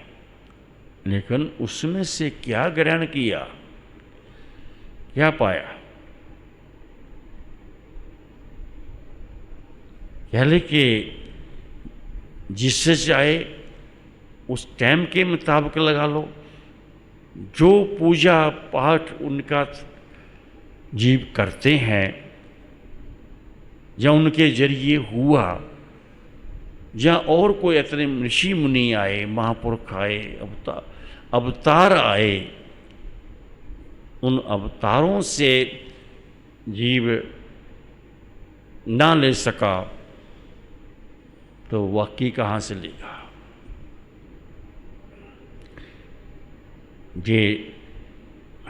B: लेकिन उसमें से क्या ग्रहण किया, क्या पाया? पहले कि जिससे चाहे उस टाइम के मुताबिक लगा लो, जो पूजा पाठ उनका जीव करते हैं या उनके जरिए हुआ, या और कोई इतने ऋषि मुनि आए, महापुरुष आए, अवतार आए, उन अवतारों से जीव ना ले सका तो वाकई कहाँ से लेगा? ये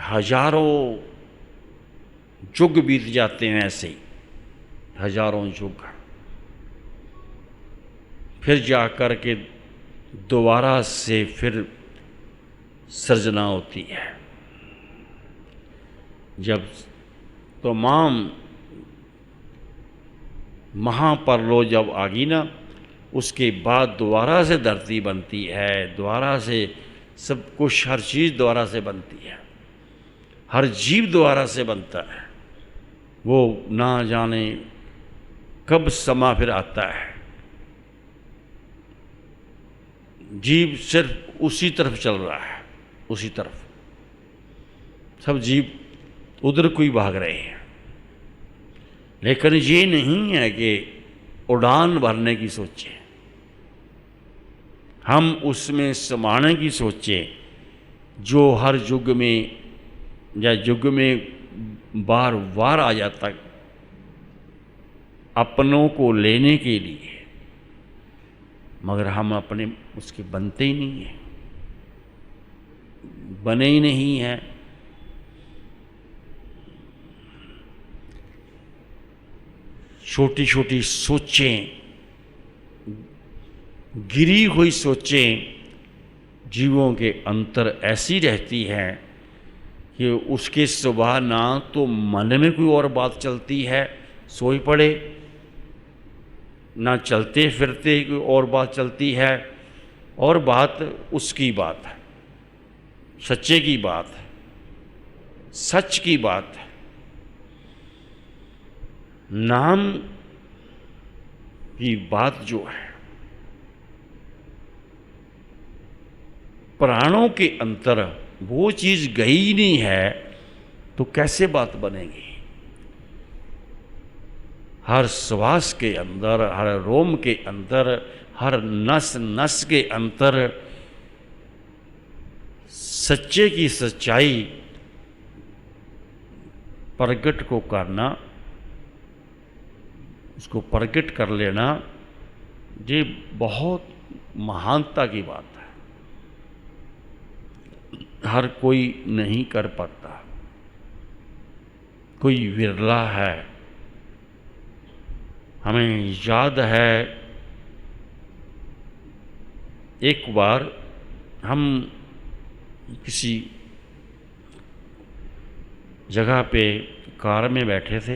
B: हजारों युग बीत जाते हैं, ऐसे ही हजारों युग, फिर जाकर के दोबारा से फिर सृजना होती है। जब तमाम महापर्लो जब आ गई ना, उसके बाद दोबारा से धरती बनती है, दोबारा से सब कुछ, हर चीज़ दोबारा से बनती है, हर जीव दोबारा से बनता है। वो ना जाने कब समा फिर आता है। जीव सिर्फ उसी तरफ चल रहा है, उसी तरफ सब जीव उधर को ही भाग रहे हैं। लेकिन ये नहीं है कि उड़ान भरने की सोचें, हम उसमें समाने की सोचें जो हर युग में या युग में बार बार आ जाता अपनों को लेने के लिए, मगर हम अपने उसके बनते ही नहीं हैं, बने ही नहीं हैं। छोटी छोटी सोचें, गिरी हुई सोचें जीवों के अंतर ऐसी रहती हैं कि उसके सुबह ना तो मन में कोई और बात चलती है, सोई पड़े, ना चलते फिरते कोई और बात चलती है, और बात उसकी बात है, सच्चे की बात है, सच की बात है। नाम की बात जो है, प्राणों के अंतर वो चीज़ गई ही नहीं है तो कैसे बात बनेगी? हर श्वास के अंदर, हर रोम के अंदर, हर नस नस के अंदर सच्चे की सच्चाई प्रगट को करना, उसको प्रगट कर लेना, ये बहुत महानता की बात है। हर कोई नहीं कर पाता, कोई विरला है। हमें याद है एक बार हम किसी जगह पे कार में बैठे थे,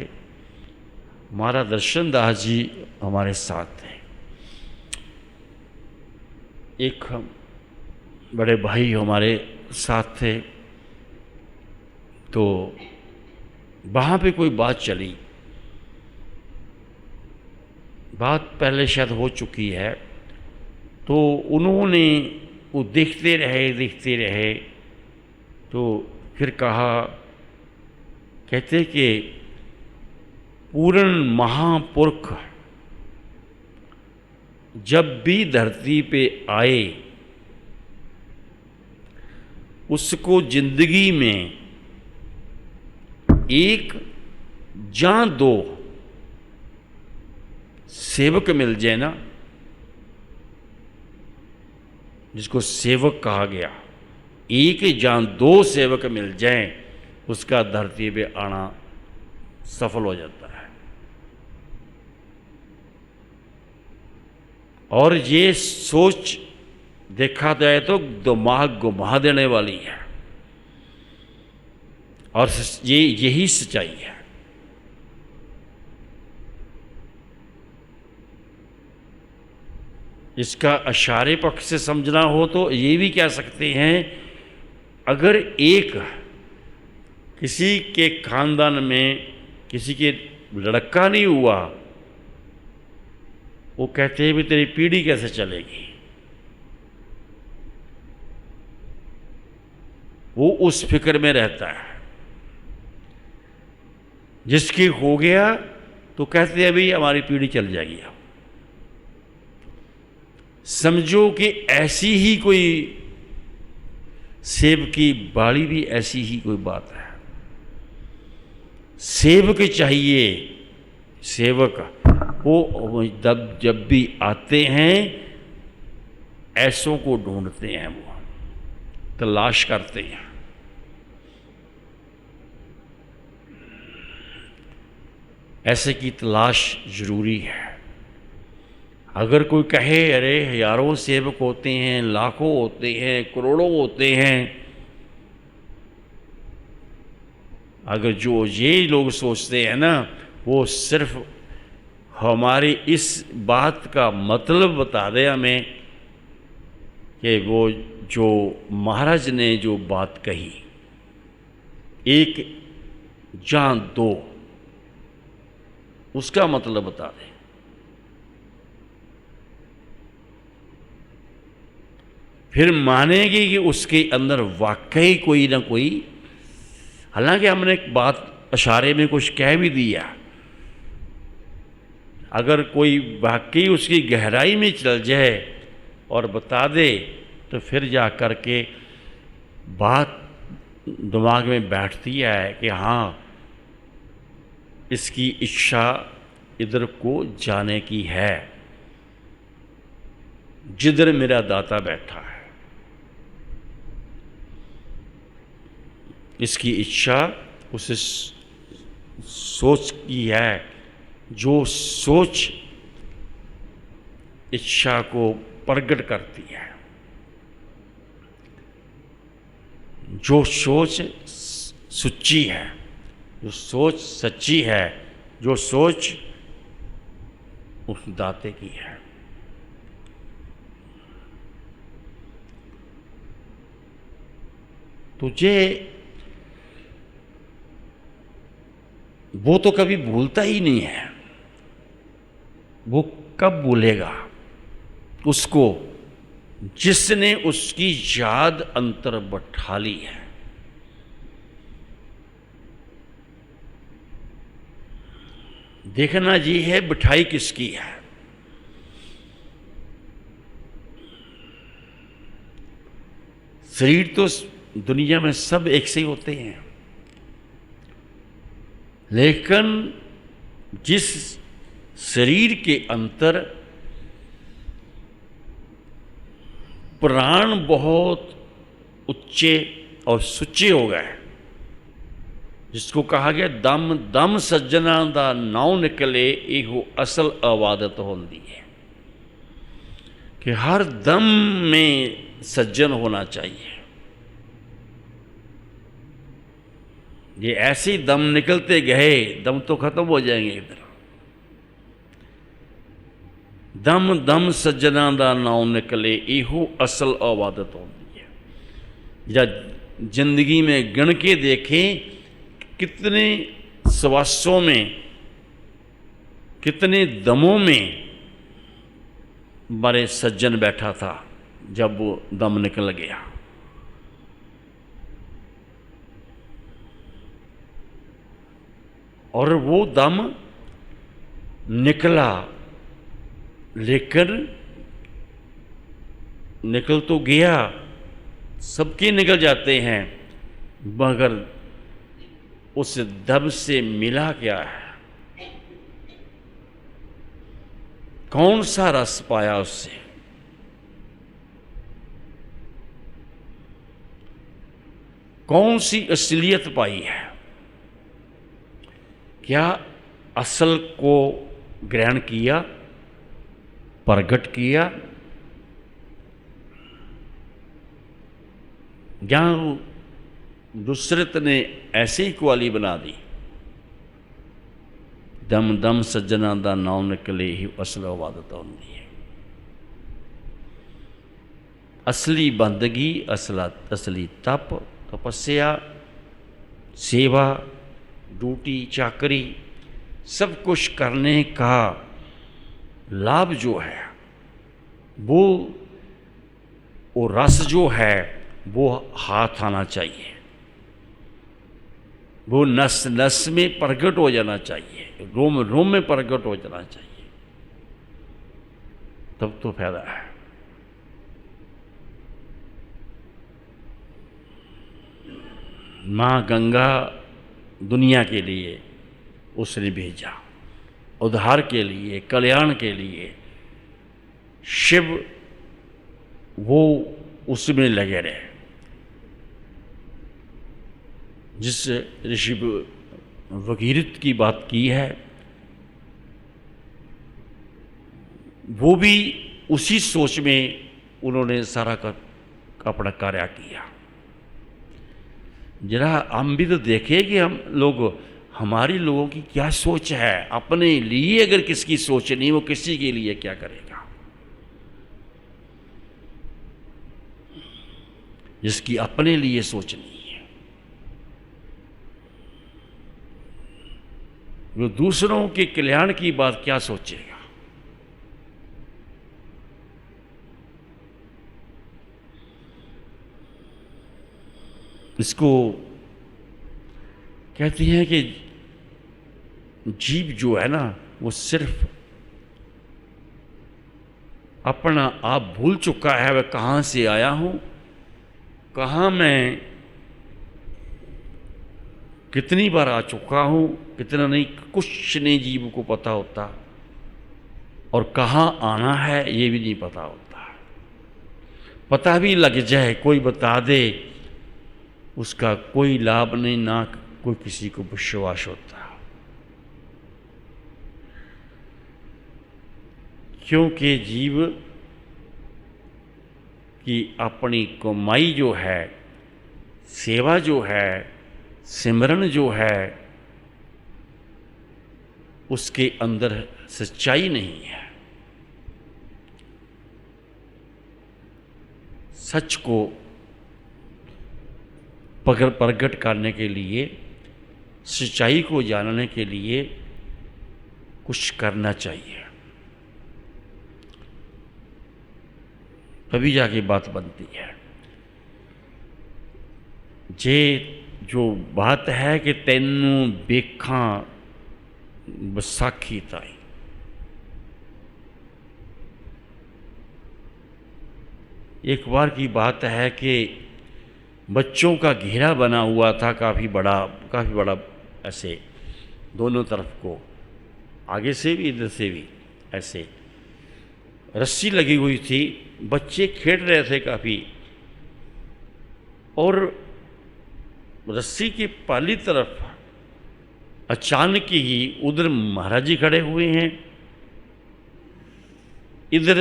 B: हमारा दर्शन दास जी हमारे साथ थे। एक बड़े भाई हमारे साथ थे, तो वहाँ पे कोई बात चली, बात पहले शायद हो चुकी है, तो उन्होंने वो देखते रहे, तो फिर कहा, कहते कि पूर्ण महापुरुष जब भी धरती पे आए उसको जिंदगी में एक या दो सेवक मिल जाए ना, जिसको सेवक कहा गया, एक या दो सेवक मिल जाएं, उसका धरती पे आना सफल हो जाता है। और ये सोच देखा जाए तो दिमाग घुमा देने वाली है, और यही सच्चाई है। इसका अशारे पक्ष से समझना हो तो ये भी कह सकते हैं, अगर एक किसी के खानदान में किसी के लड़का नहीं हुआ, वो कहते हैं भी तेरी पीढ़ी कैसे चलेगी। वो उस फिक्र में रहता है। जिसकी हो गया तो कहते हैं भी हमारी पीढ़ी चल जाएगी। समझो कि ऐसी ही कोई सेब की बाड़ी भी ऐसी ही कोई बात है। सेवक चाहिए, सेवक वो जब भी आते हैं ऐसों को ढूंढते हैं, वो तलाश करते हैं। ऐसे की तलाश जरूरी है। अगर कोई कहे अरे हजारों सेवक होते हैं, लाखों होते हैं, करोड़ों होते हैं, अगर जो ये लोग सोचते हैं ना, वो सिर्फ हमारी इस बात का मतलब बता दे हमें कि वो जो महाराज ने जो बात कही, एक या दो, उसका मतलब बता दे। फिर मानेगी कि उसके अंदर वाकई कोई ना कोई, हालांकि हमने एक बात इशारे में कुछ कह भी दिया, अगर कोई वाकई उसकी गहराई में चल जाए और बता दे तो फिर जा कर के बात दिमाग में बैठती है कि हाँ इसकी इच्छा इधर को जाने की है, जिधर मेरा दाता बैठा है। इसकी इच्छा उस सोच की है, जो सोच इच्छा को प्रकट करती है, जो सोच सच्ची है, जो सोच सच्ची है, जो सोच उस दाते की है। तुझे वो तो कभी भूलता ही नहीं है। वो कब भूलेगा उसको जिसने उसकी याद अंतर बैठा ली है। देखना जी है बिठाई किसकी है। शरीर तो दुनिया में सब एक से ही होते हैं, लेकिन जिस शरीर के अंतर प्राण बहुत उच्चे और सुच्चे हो गए, जिसको कहा गया दम दम सज्जना दा नाव निकले इहो असल आवादत होती है, कि हर दम में सज्जन होना चाहिए। ये ऐसे ही दम निकलते गए, दम तो खत्म हो जाएंगे इधर। दम दम सज्जना दा नाव निकले इहो असल आवादत होती है। या जिंदगी में गिन के देखें कितने श्वासों में, कितने दमों में हमारे सज्जन बैठा था जब वो दम निकल गया। और वो दम निकला, लेकर निकल तो गया, सबके निकल जाते हैं, मगर उस दम से मिला क्या है? कौन सा रस पाया उससे? कौन सी असलियत पाई है? क्या असल को ग्रहण किया, प्रकट किया, या नुसरत ने ऐसे ही क्वाली बना दी? दम दम सज्जना दा नाम निकले ही असल इबादत होती है। असली बंदगी, असली तप, तपस्या, सेवा, ड्यूटी, चाकरी, सब कुछ करने का लाभ जो है वो रस जो है वो हाथ आना चाहिए, वो नस नस में प्रकट हो जाना चाहिए, रोम रोम में प्रकट हो जाना चाहिए, तब तो फायदा है। माँ गंगा दुनिया के लिए उसने भेजा, उद्धार के लिए, कल्याण के लिए। शिव वो उसमें लगे रहे। जिस ऋषि भगीरथ की बात की है वो भी उसी सोच में उन्होंने सारा अपना कार्य किया। जरा हम भी तो देखें कि हम लोग, हमारी लोगों की क्या सोच है। अपने लिए अगर किसकी सोच नहीं, वो किसी के लिए क्या करेगा? जिसकी अपने लिए सोच नहीं है, वो दूसरों के कल्याण की बात क्या सोचेगा? इसको कहती हैं कि जीव जो है ना, वो सिर्फ अपना आप भूल चुका है, वह कहाँ से आया हूँ, कहाँ मैं कितनी बार आ चुका हूँ, कितना नहीं, कुछ नहीं जीव को पता होता। और कहाँ आना है ये भी नहीं पता होता। पता भी लग जाए, कोई बता दे, उसका कोई लाभ नहीं, ना कोई किसी को विश्वास होता। क्योंकि जीव की अपनी कमाई जो है, सेवा जो है, सिमरन जो है, उसके अंदर सच्चाई नहीं है। सच को प्रकट करने के लिए, सच्चाई को जानने के लिए कुछ करना चाहिए, तभी जाके बात बनती है। जे जो बात है कि तैनू देखा बैसाखी ताई, एक बार की बात है कि बच्चों का घेरा बना हुआ था, काफ़ी बड़ा ऐसे दोनों तरफ को, आगे से भी इधर से भी ऐसे रस्सी लगी हुई थी। बच्चे खेल रहे थे काफ़ी, और रस्सी की पाली तरफ अचानक ही उधर महाराज जी खड़े हुए हैं, इधर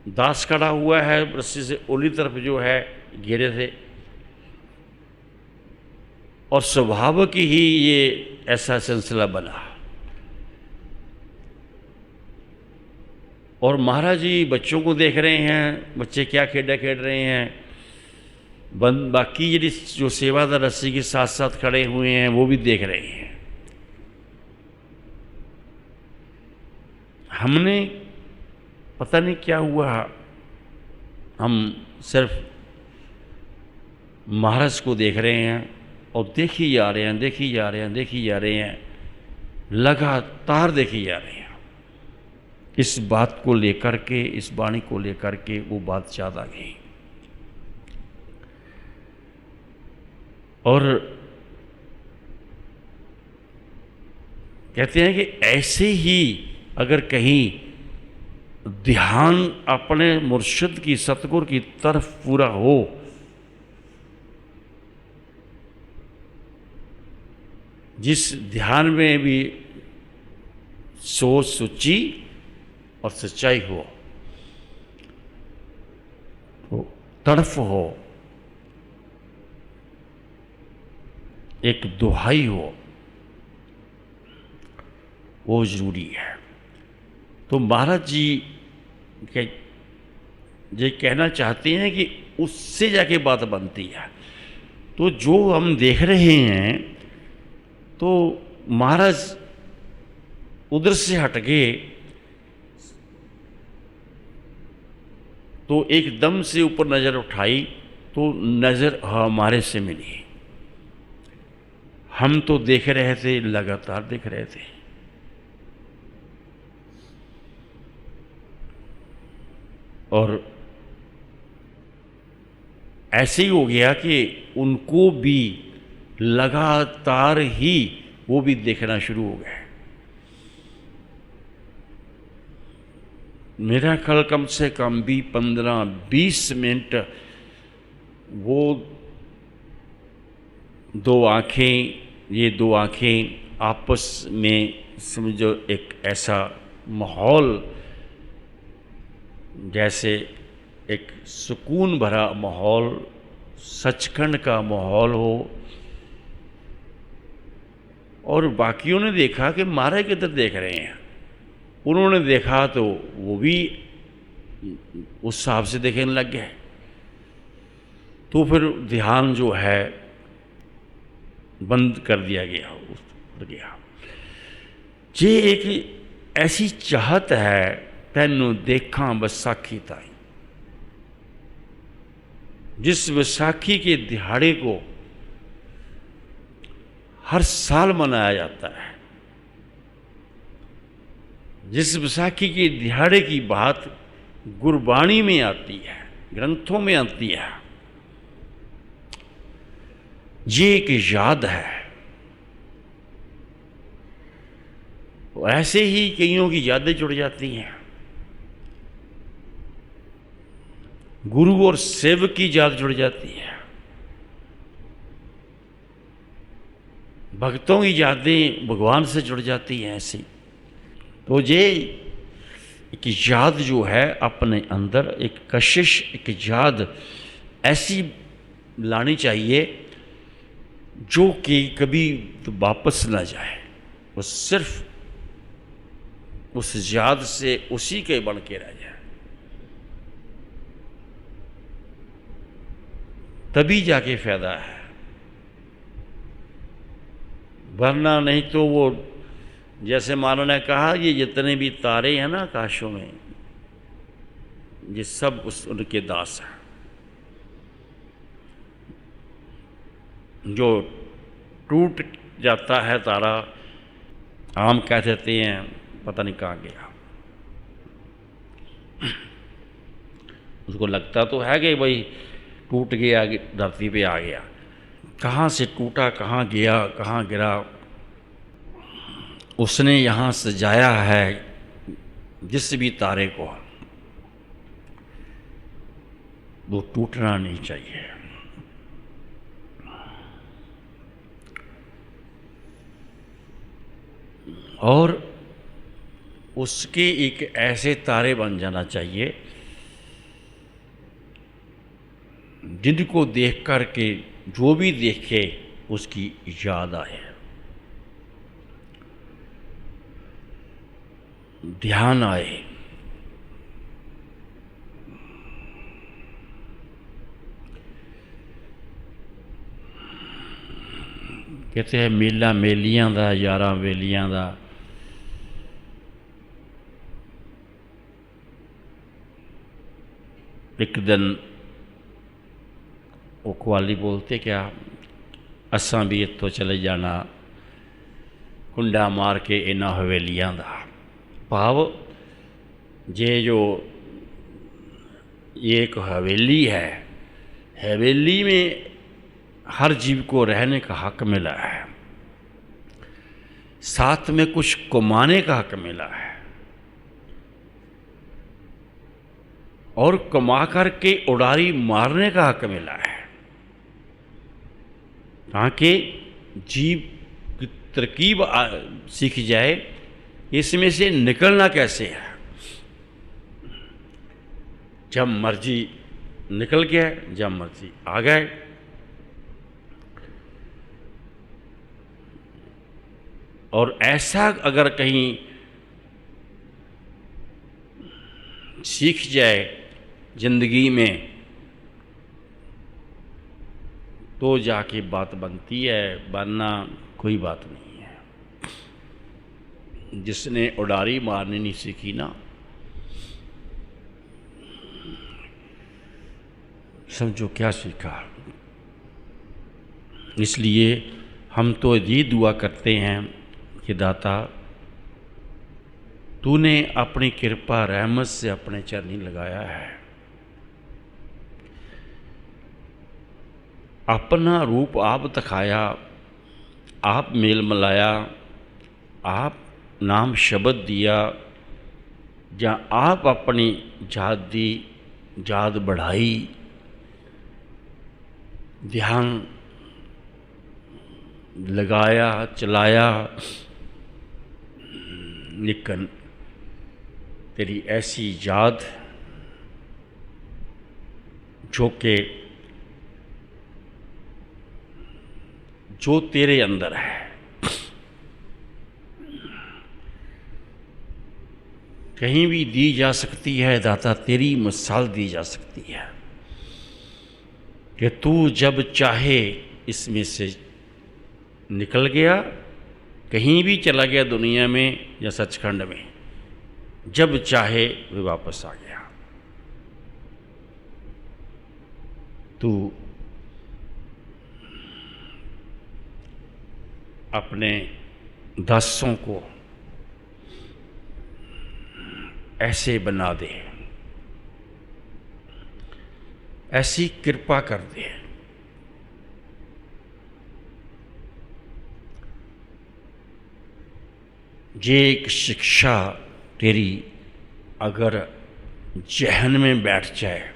B: दास खड़ा हुआ है, रस्सी से ओली तरफ जो है घेरे थे। और स्वभावक ही ये ऐसा सिलसिला बना। और महाराज जी बच्चों को देख रहे हैं, बच्चे क्या खेल रहे हैं, बाकी जो सेवादार रस्सी के साथ साथ खड़े हुए हैं वो भी देख रहे हैं। हमने पता नहीं क्या हुआ, हम सिर्फ महाराज को देख रहे हैं और देखी जा रहे हैं, देखी जा रहे हैं, देखी जा रहे हैं, लगातार देखी जा रहे हैं। इस बात को लेकर के, इस वाणी को लेकर के वो बात याद आ गई। और कहते हैं कि ऐसे ही अगर कहीं ध्यान अपने मुर्शिद की, सतगुरु की तरफ पूरा हो, जिस ध्यान में भी सोच सुची और सच्चाई हो, तो तड़फ हो, एक दुहाई हो, वो जरूरी है। तो महाराज जी ये कहना चाहते हैं कि उससे जाके बात बनती है। तो जो हम देख रहे हैं, तो महाराज उधर से हट गए तो एकदम से ऊपर नज़र उठाई तो नज़र हमारे से मिली। हम तो देख रहे थे, लगातार देख रहे थे। और ऐसे ही हो गया कि उनको भी लगातार ही वो भी देखना शुरू हो गए। मेरा ख्याल कम से कम भी 15-20 मिनट वो दो आँखें, ये दो आँखें आपस में समझो एक ऐसा माहौल, जैसे एक सुकून भरा माहौल, सचखंड का माहौल हो। और बाकियों ने देखा कि महाराज किधर देख रहे हैं। उन्होंने देखा तो वो भी उस हिसाब से देखने लग गए। तो फिर ध्यान जो है बंद कर दिया गया। ये एक ऐसी चाहत है, तैनू देखा बैसाखी ताई। जिस बैसाखी के दिहाड़े को हर साल मनाया जाता है, जिस बैसाखी के दिहाड़े की बात गुरबाणी में आती है, ग्रंथों में आती है, ये एक याद है। ऐसे ही कईयों की यादें जुड़ जाती हैं। गुरु और सेवक की याद जुड़ जाती है, भक्तों की यादें भगवान से जुड़ जाती हैं। ऐसी तो ये एक याद जो है अपने अंदर, एक कशिश, एक याद ऐसी लानी चाहिए जो कि कभी तो वापस ना जाए। वो सिर्फ उस याद से उसी के बन के रह जाए, तभी जाके फायदा है। वरना नहीं तो वो जैसे मानो ने कहा, ये जितने भी तारे हैं ना आकाशों में, ये सब उनके दास हैं। जो टूट जाता है तारा, आम कह देते हैं, पता नहीं कहाँ गया। उसको लगता तो है कि भाई टूट गया, धरती पे आ गया। कहाँ से टूटा, कहाँ गया, कहाँ गिरा, उसने यहाँ सजाया है जिस भी तारे को, वो टूटना नहीं चाहिए। और उसके एक ऐसे तारे बन जाना चाहिए जिनको देख कर के जो भी देखे उसकी याद आए, ध्यान आए। कहते हैं मेला मेलियां दा यारां वेलियां दा। एक दिन वो कवाली बोलते क्या, असां भी इत्थों चले जाना कुंडा मार के इन्हां हवेलियां दा। भाव ये जो ये एक हवेली है, हवेली में हर जीव को रहने का हक मिला है, साथ में कुछ कमाने का हक मिला है, और कमा करके उड़ारी मारने का हक मिला है, ताकि जीव की तरकीब सीख जाए इसमें से निकलना कैसे है। जब मर्जी निकल गया, जब मर्जी आ गए। और ऐसा अगर कहीं सीख जाए जिंदगी में तो जाके बात बनती है, वरना कोई बात नहीं है। जिसने उड़ारी मारनी नहीं सीखी ना, समझो क्या सीखा। इसलिए हम तो ये दुआ करते हैं कि दाता तूने अपनी कृपा रहमत से अपने चरनी लगाया है, अपना रूप आप दिखाया, आप मेल मिलाया, आप नाम शब्द दिया, ਜਾਂ आप अपनी जात दी जात बढ़ाई, ध्यान लगाया चलाया, लेकिन तेरी ऐसी याद जो कि जो तेरे अंदर है, कहीं भी दी जा सकती है दाता। तेरी मिसाल दी जा सकती है कि तू जब चाहे इसमें से निकल गया, कहीं भी चला गया दुनिया में या सचखंड में, जब चाहे वे वापस आ गया। तू अपने दासों को ऐसे बना दे, ऐसी कृपा कर दे, ये एक शिक्षा तेरी अगर जहन में बैठ जाए,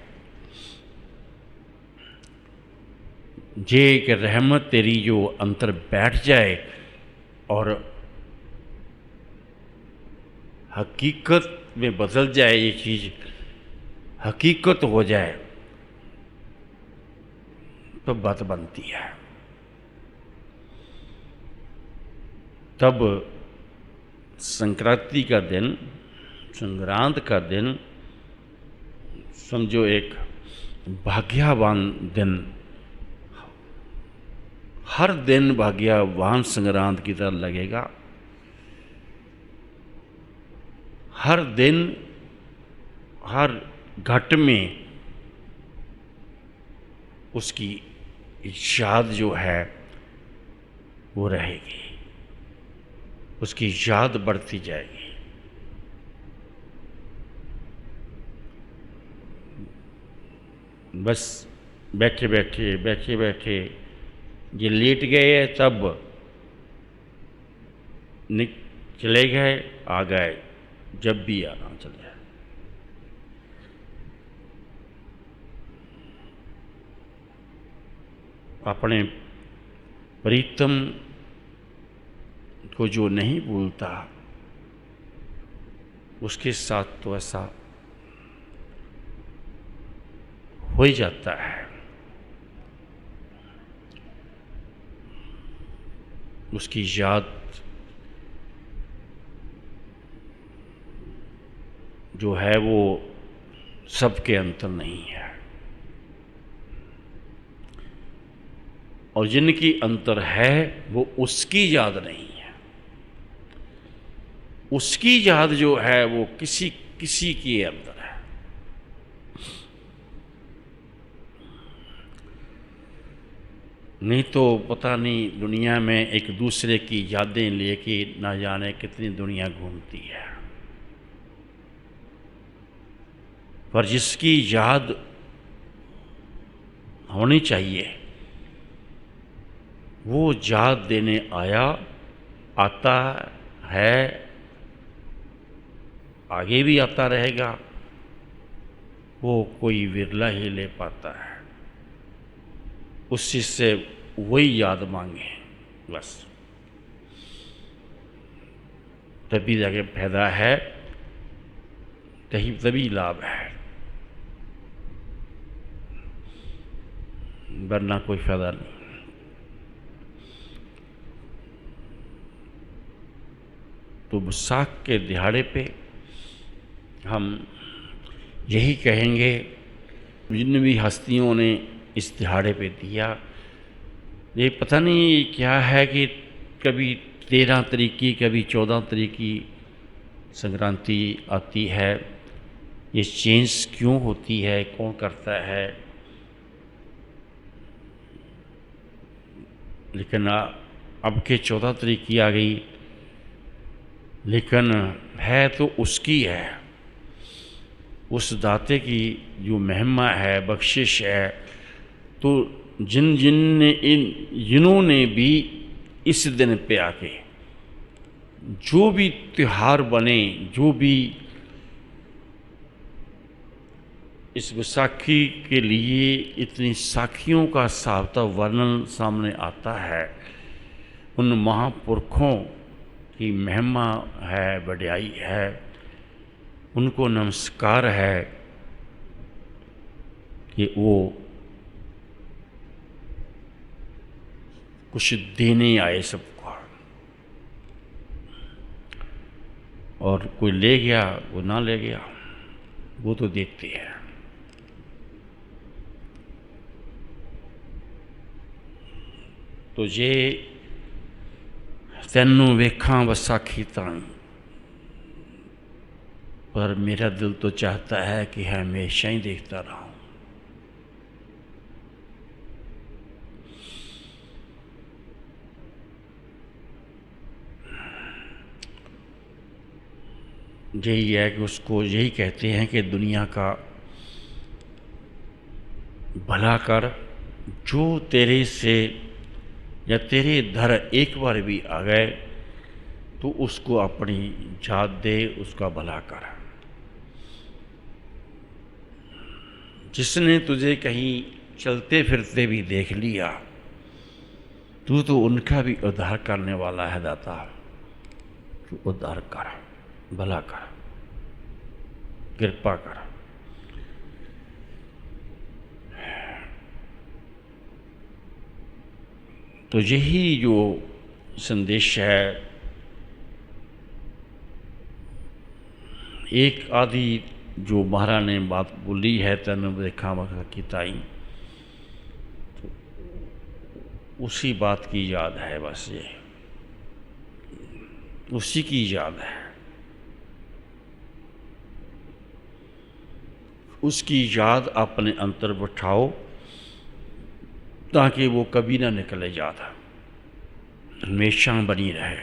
B: ये एक रहमत तेरी जो अंतर बैठ जाए और हकीकत में बदल जाए, ये चीज़ हकीकत हो जाए, तो बात बनती है। तब संक्रांति का दिन, संक्रांत का दिन समझो एक भाग्यवान दिन, हर दिन भाग्यवान संक्रांत की तरह लगेगा। हर दिन हर घट में उसकी याद जो है वो रहेगी, उसकी याद बढ़ती जाएगी। बस बैठे बैठे ये लेट गए, तब चले गए, आ गए, जब भी आना चल जाए। अपने प्रीतम को जो नहीं भूलता, उसके साथ तो ऐसा हो ही जाता है। उसकी याद जो है वो सबके अंतर नहीं है। और जिनकी अंतर है वो उसकी याद नहीं है। उसकी याद जो है वो किसी किसी के अंदर है। नहीं तो पता नहीं दुनिया में एक दूसरे की यादें लेके ना जाने कितनी दुनिया घूमती है। पर जिसकी याद होनी चाहिए वो याद देने आता है, आगे भी आता रहेगा, वो कोई विरला ही ले पाता है। उस चीज से वही याद मांगे बस, तभी जाके फायदा है, तभी लाभ है, वरना कोई फायदा नहीं। तो बैसाख के दिहाड़े पे हम यही कहेंगे, जिन भी हस्तियों ने इस दिहाड़े पे दिया, ये पता नहीं क्या है कि कभी 13 तारीख की, कभी 14 तारीख की संक्रांति आती है। ये चेंज क्यों होती है, कौन करता है? लेकिन अब के 14 तारीख की आ गई, लेकिन है तो उसकी है, उस दाते की जो महिमा है, बख्शिश है। तो जिन्होंने भी इस दिन पे आके जो भी त्योहार बने, जो भी इस बैसाखी के लिए इतनी साखियों का सावता वर्णन सामने आता है, उन महापुरखों की महिमा है, बढ़ाई है, उनको नमस्कार है कि वो कुछ देने आए सबको, और कोई ले गया, वो ना ले गया, वो तो देखते हैं। तो जे तैनू वेखां वसाखी ताईं, पर मेरा दिल तो चाहता है कि हमेशा ही देखता रहूं। यही है कि उसको यही कहते हैं कि दुनिया का भला कर, जो तेरे से या तेरे दर एक बार भी आ गए तो उसको अपनी याद दे, उसका भला कर। जिसने तुझे कहीं चलते फिरते भी देख लिया, तू तो उनका भी उद्धार करने वाला है दाता। तू उद्धार कर, भला कर, कृपा कर। तो यही जो संदेश है, एक आदि जो महाराज ने बात बोली है, तन देखा वसाखी ताई, तो उसी बात की याद है, बस ये उसी की याद है। उसकी याद अपने अंतर बिठाओ ताकि वो कभी ना निकले याद, हमेशा बनी रहे।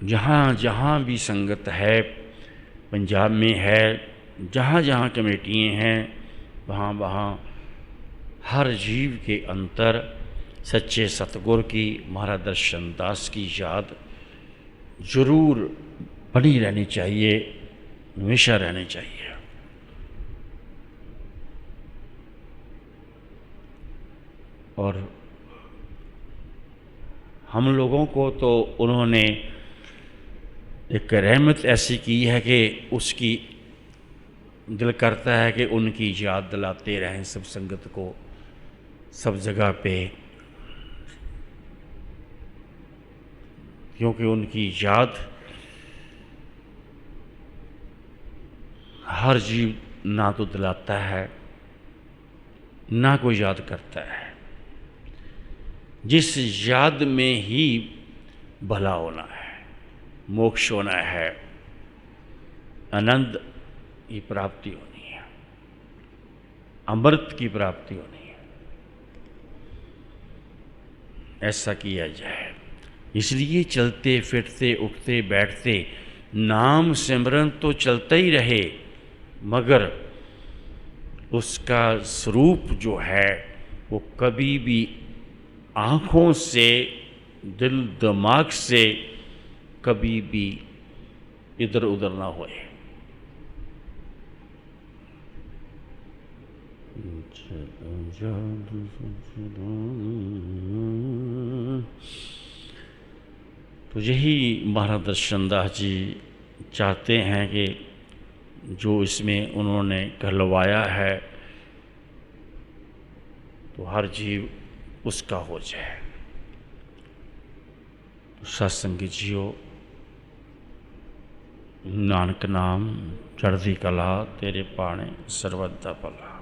B: जहाँ जहाँ भी संगत है, पंजाब में है, जहाँ जहाँ कमेटियाँ हैं, वहाँ वहाँ हर जीव के अंतर सच्चे सतगुर की, महाराज दर्शन दास की याद जरूर बनी रहनी चाहिए, हमेशा रहनी चाहिए। और हम लोगों को तो उन्होंने एक रहमत ऐसी की है कि उसकी दिल करता है कि उनकी याद दिलाते रहें सब संगत को, सब जगह पे, क्योंकि उनकी याद हर जीव ना तो दिलाता है, ना कोई याद करता है। जिस याद में ही भला होना है, मोक्ष होना है, आनंद की प्राप्ति होनी है, अमृत की प्राप्ति होनी है, ऐसा किया जाए। इसलिए चलते फिरते उठते बैठते नाम सिमरन तो चलता ही रहे, मगर उसका स्वरूप जो है वो कभी भी आँखों से, दिल दिमाग से कभी भी इधर उधर ना होए। तो यही महाराज दर्शन दास जी चाहते हैं कि जो इसमें उन्होंने कहलवाया है तो हर जीव उसका हो जाए। सत्संगी जियो, नानक नाम चढ़दी कला तेरे पाने सर्वदा भला।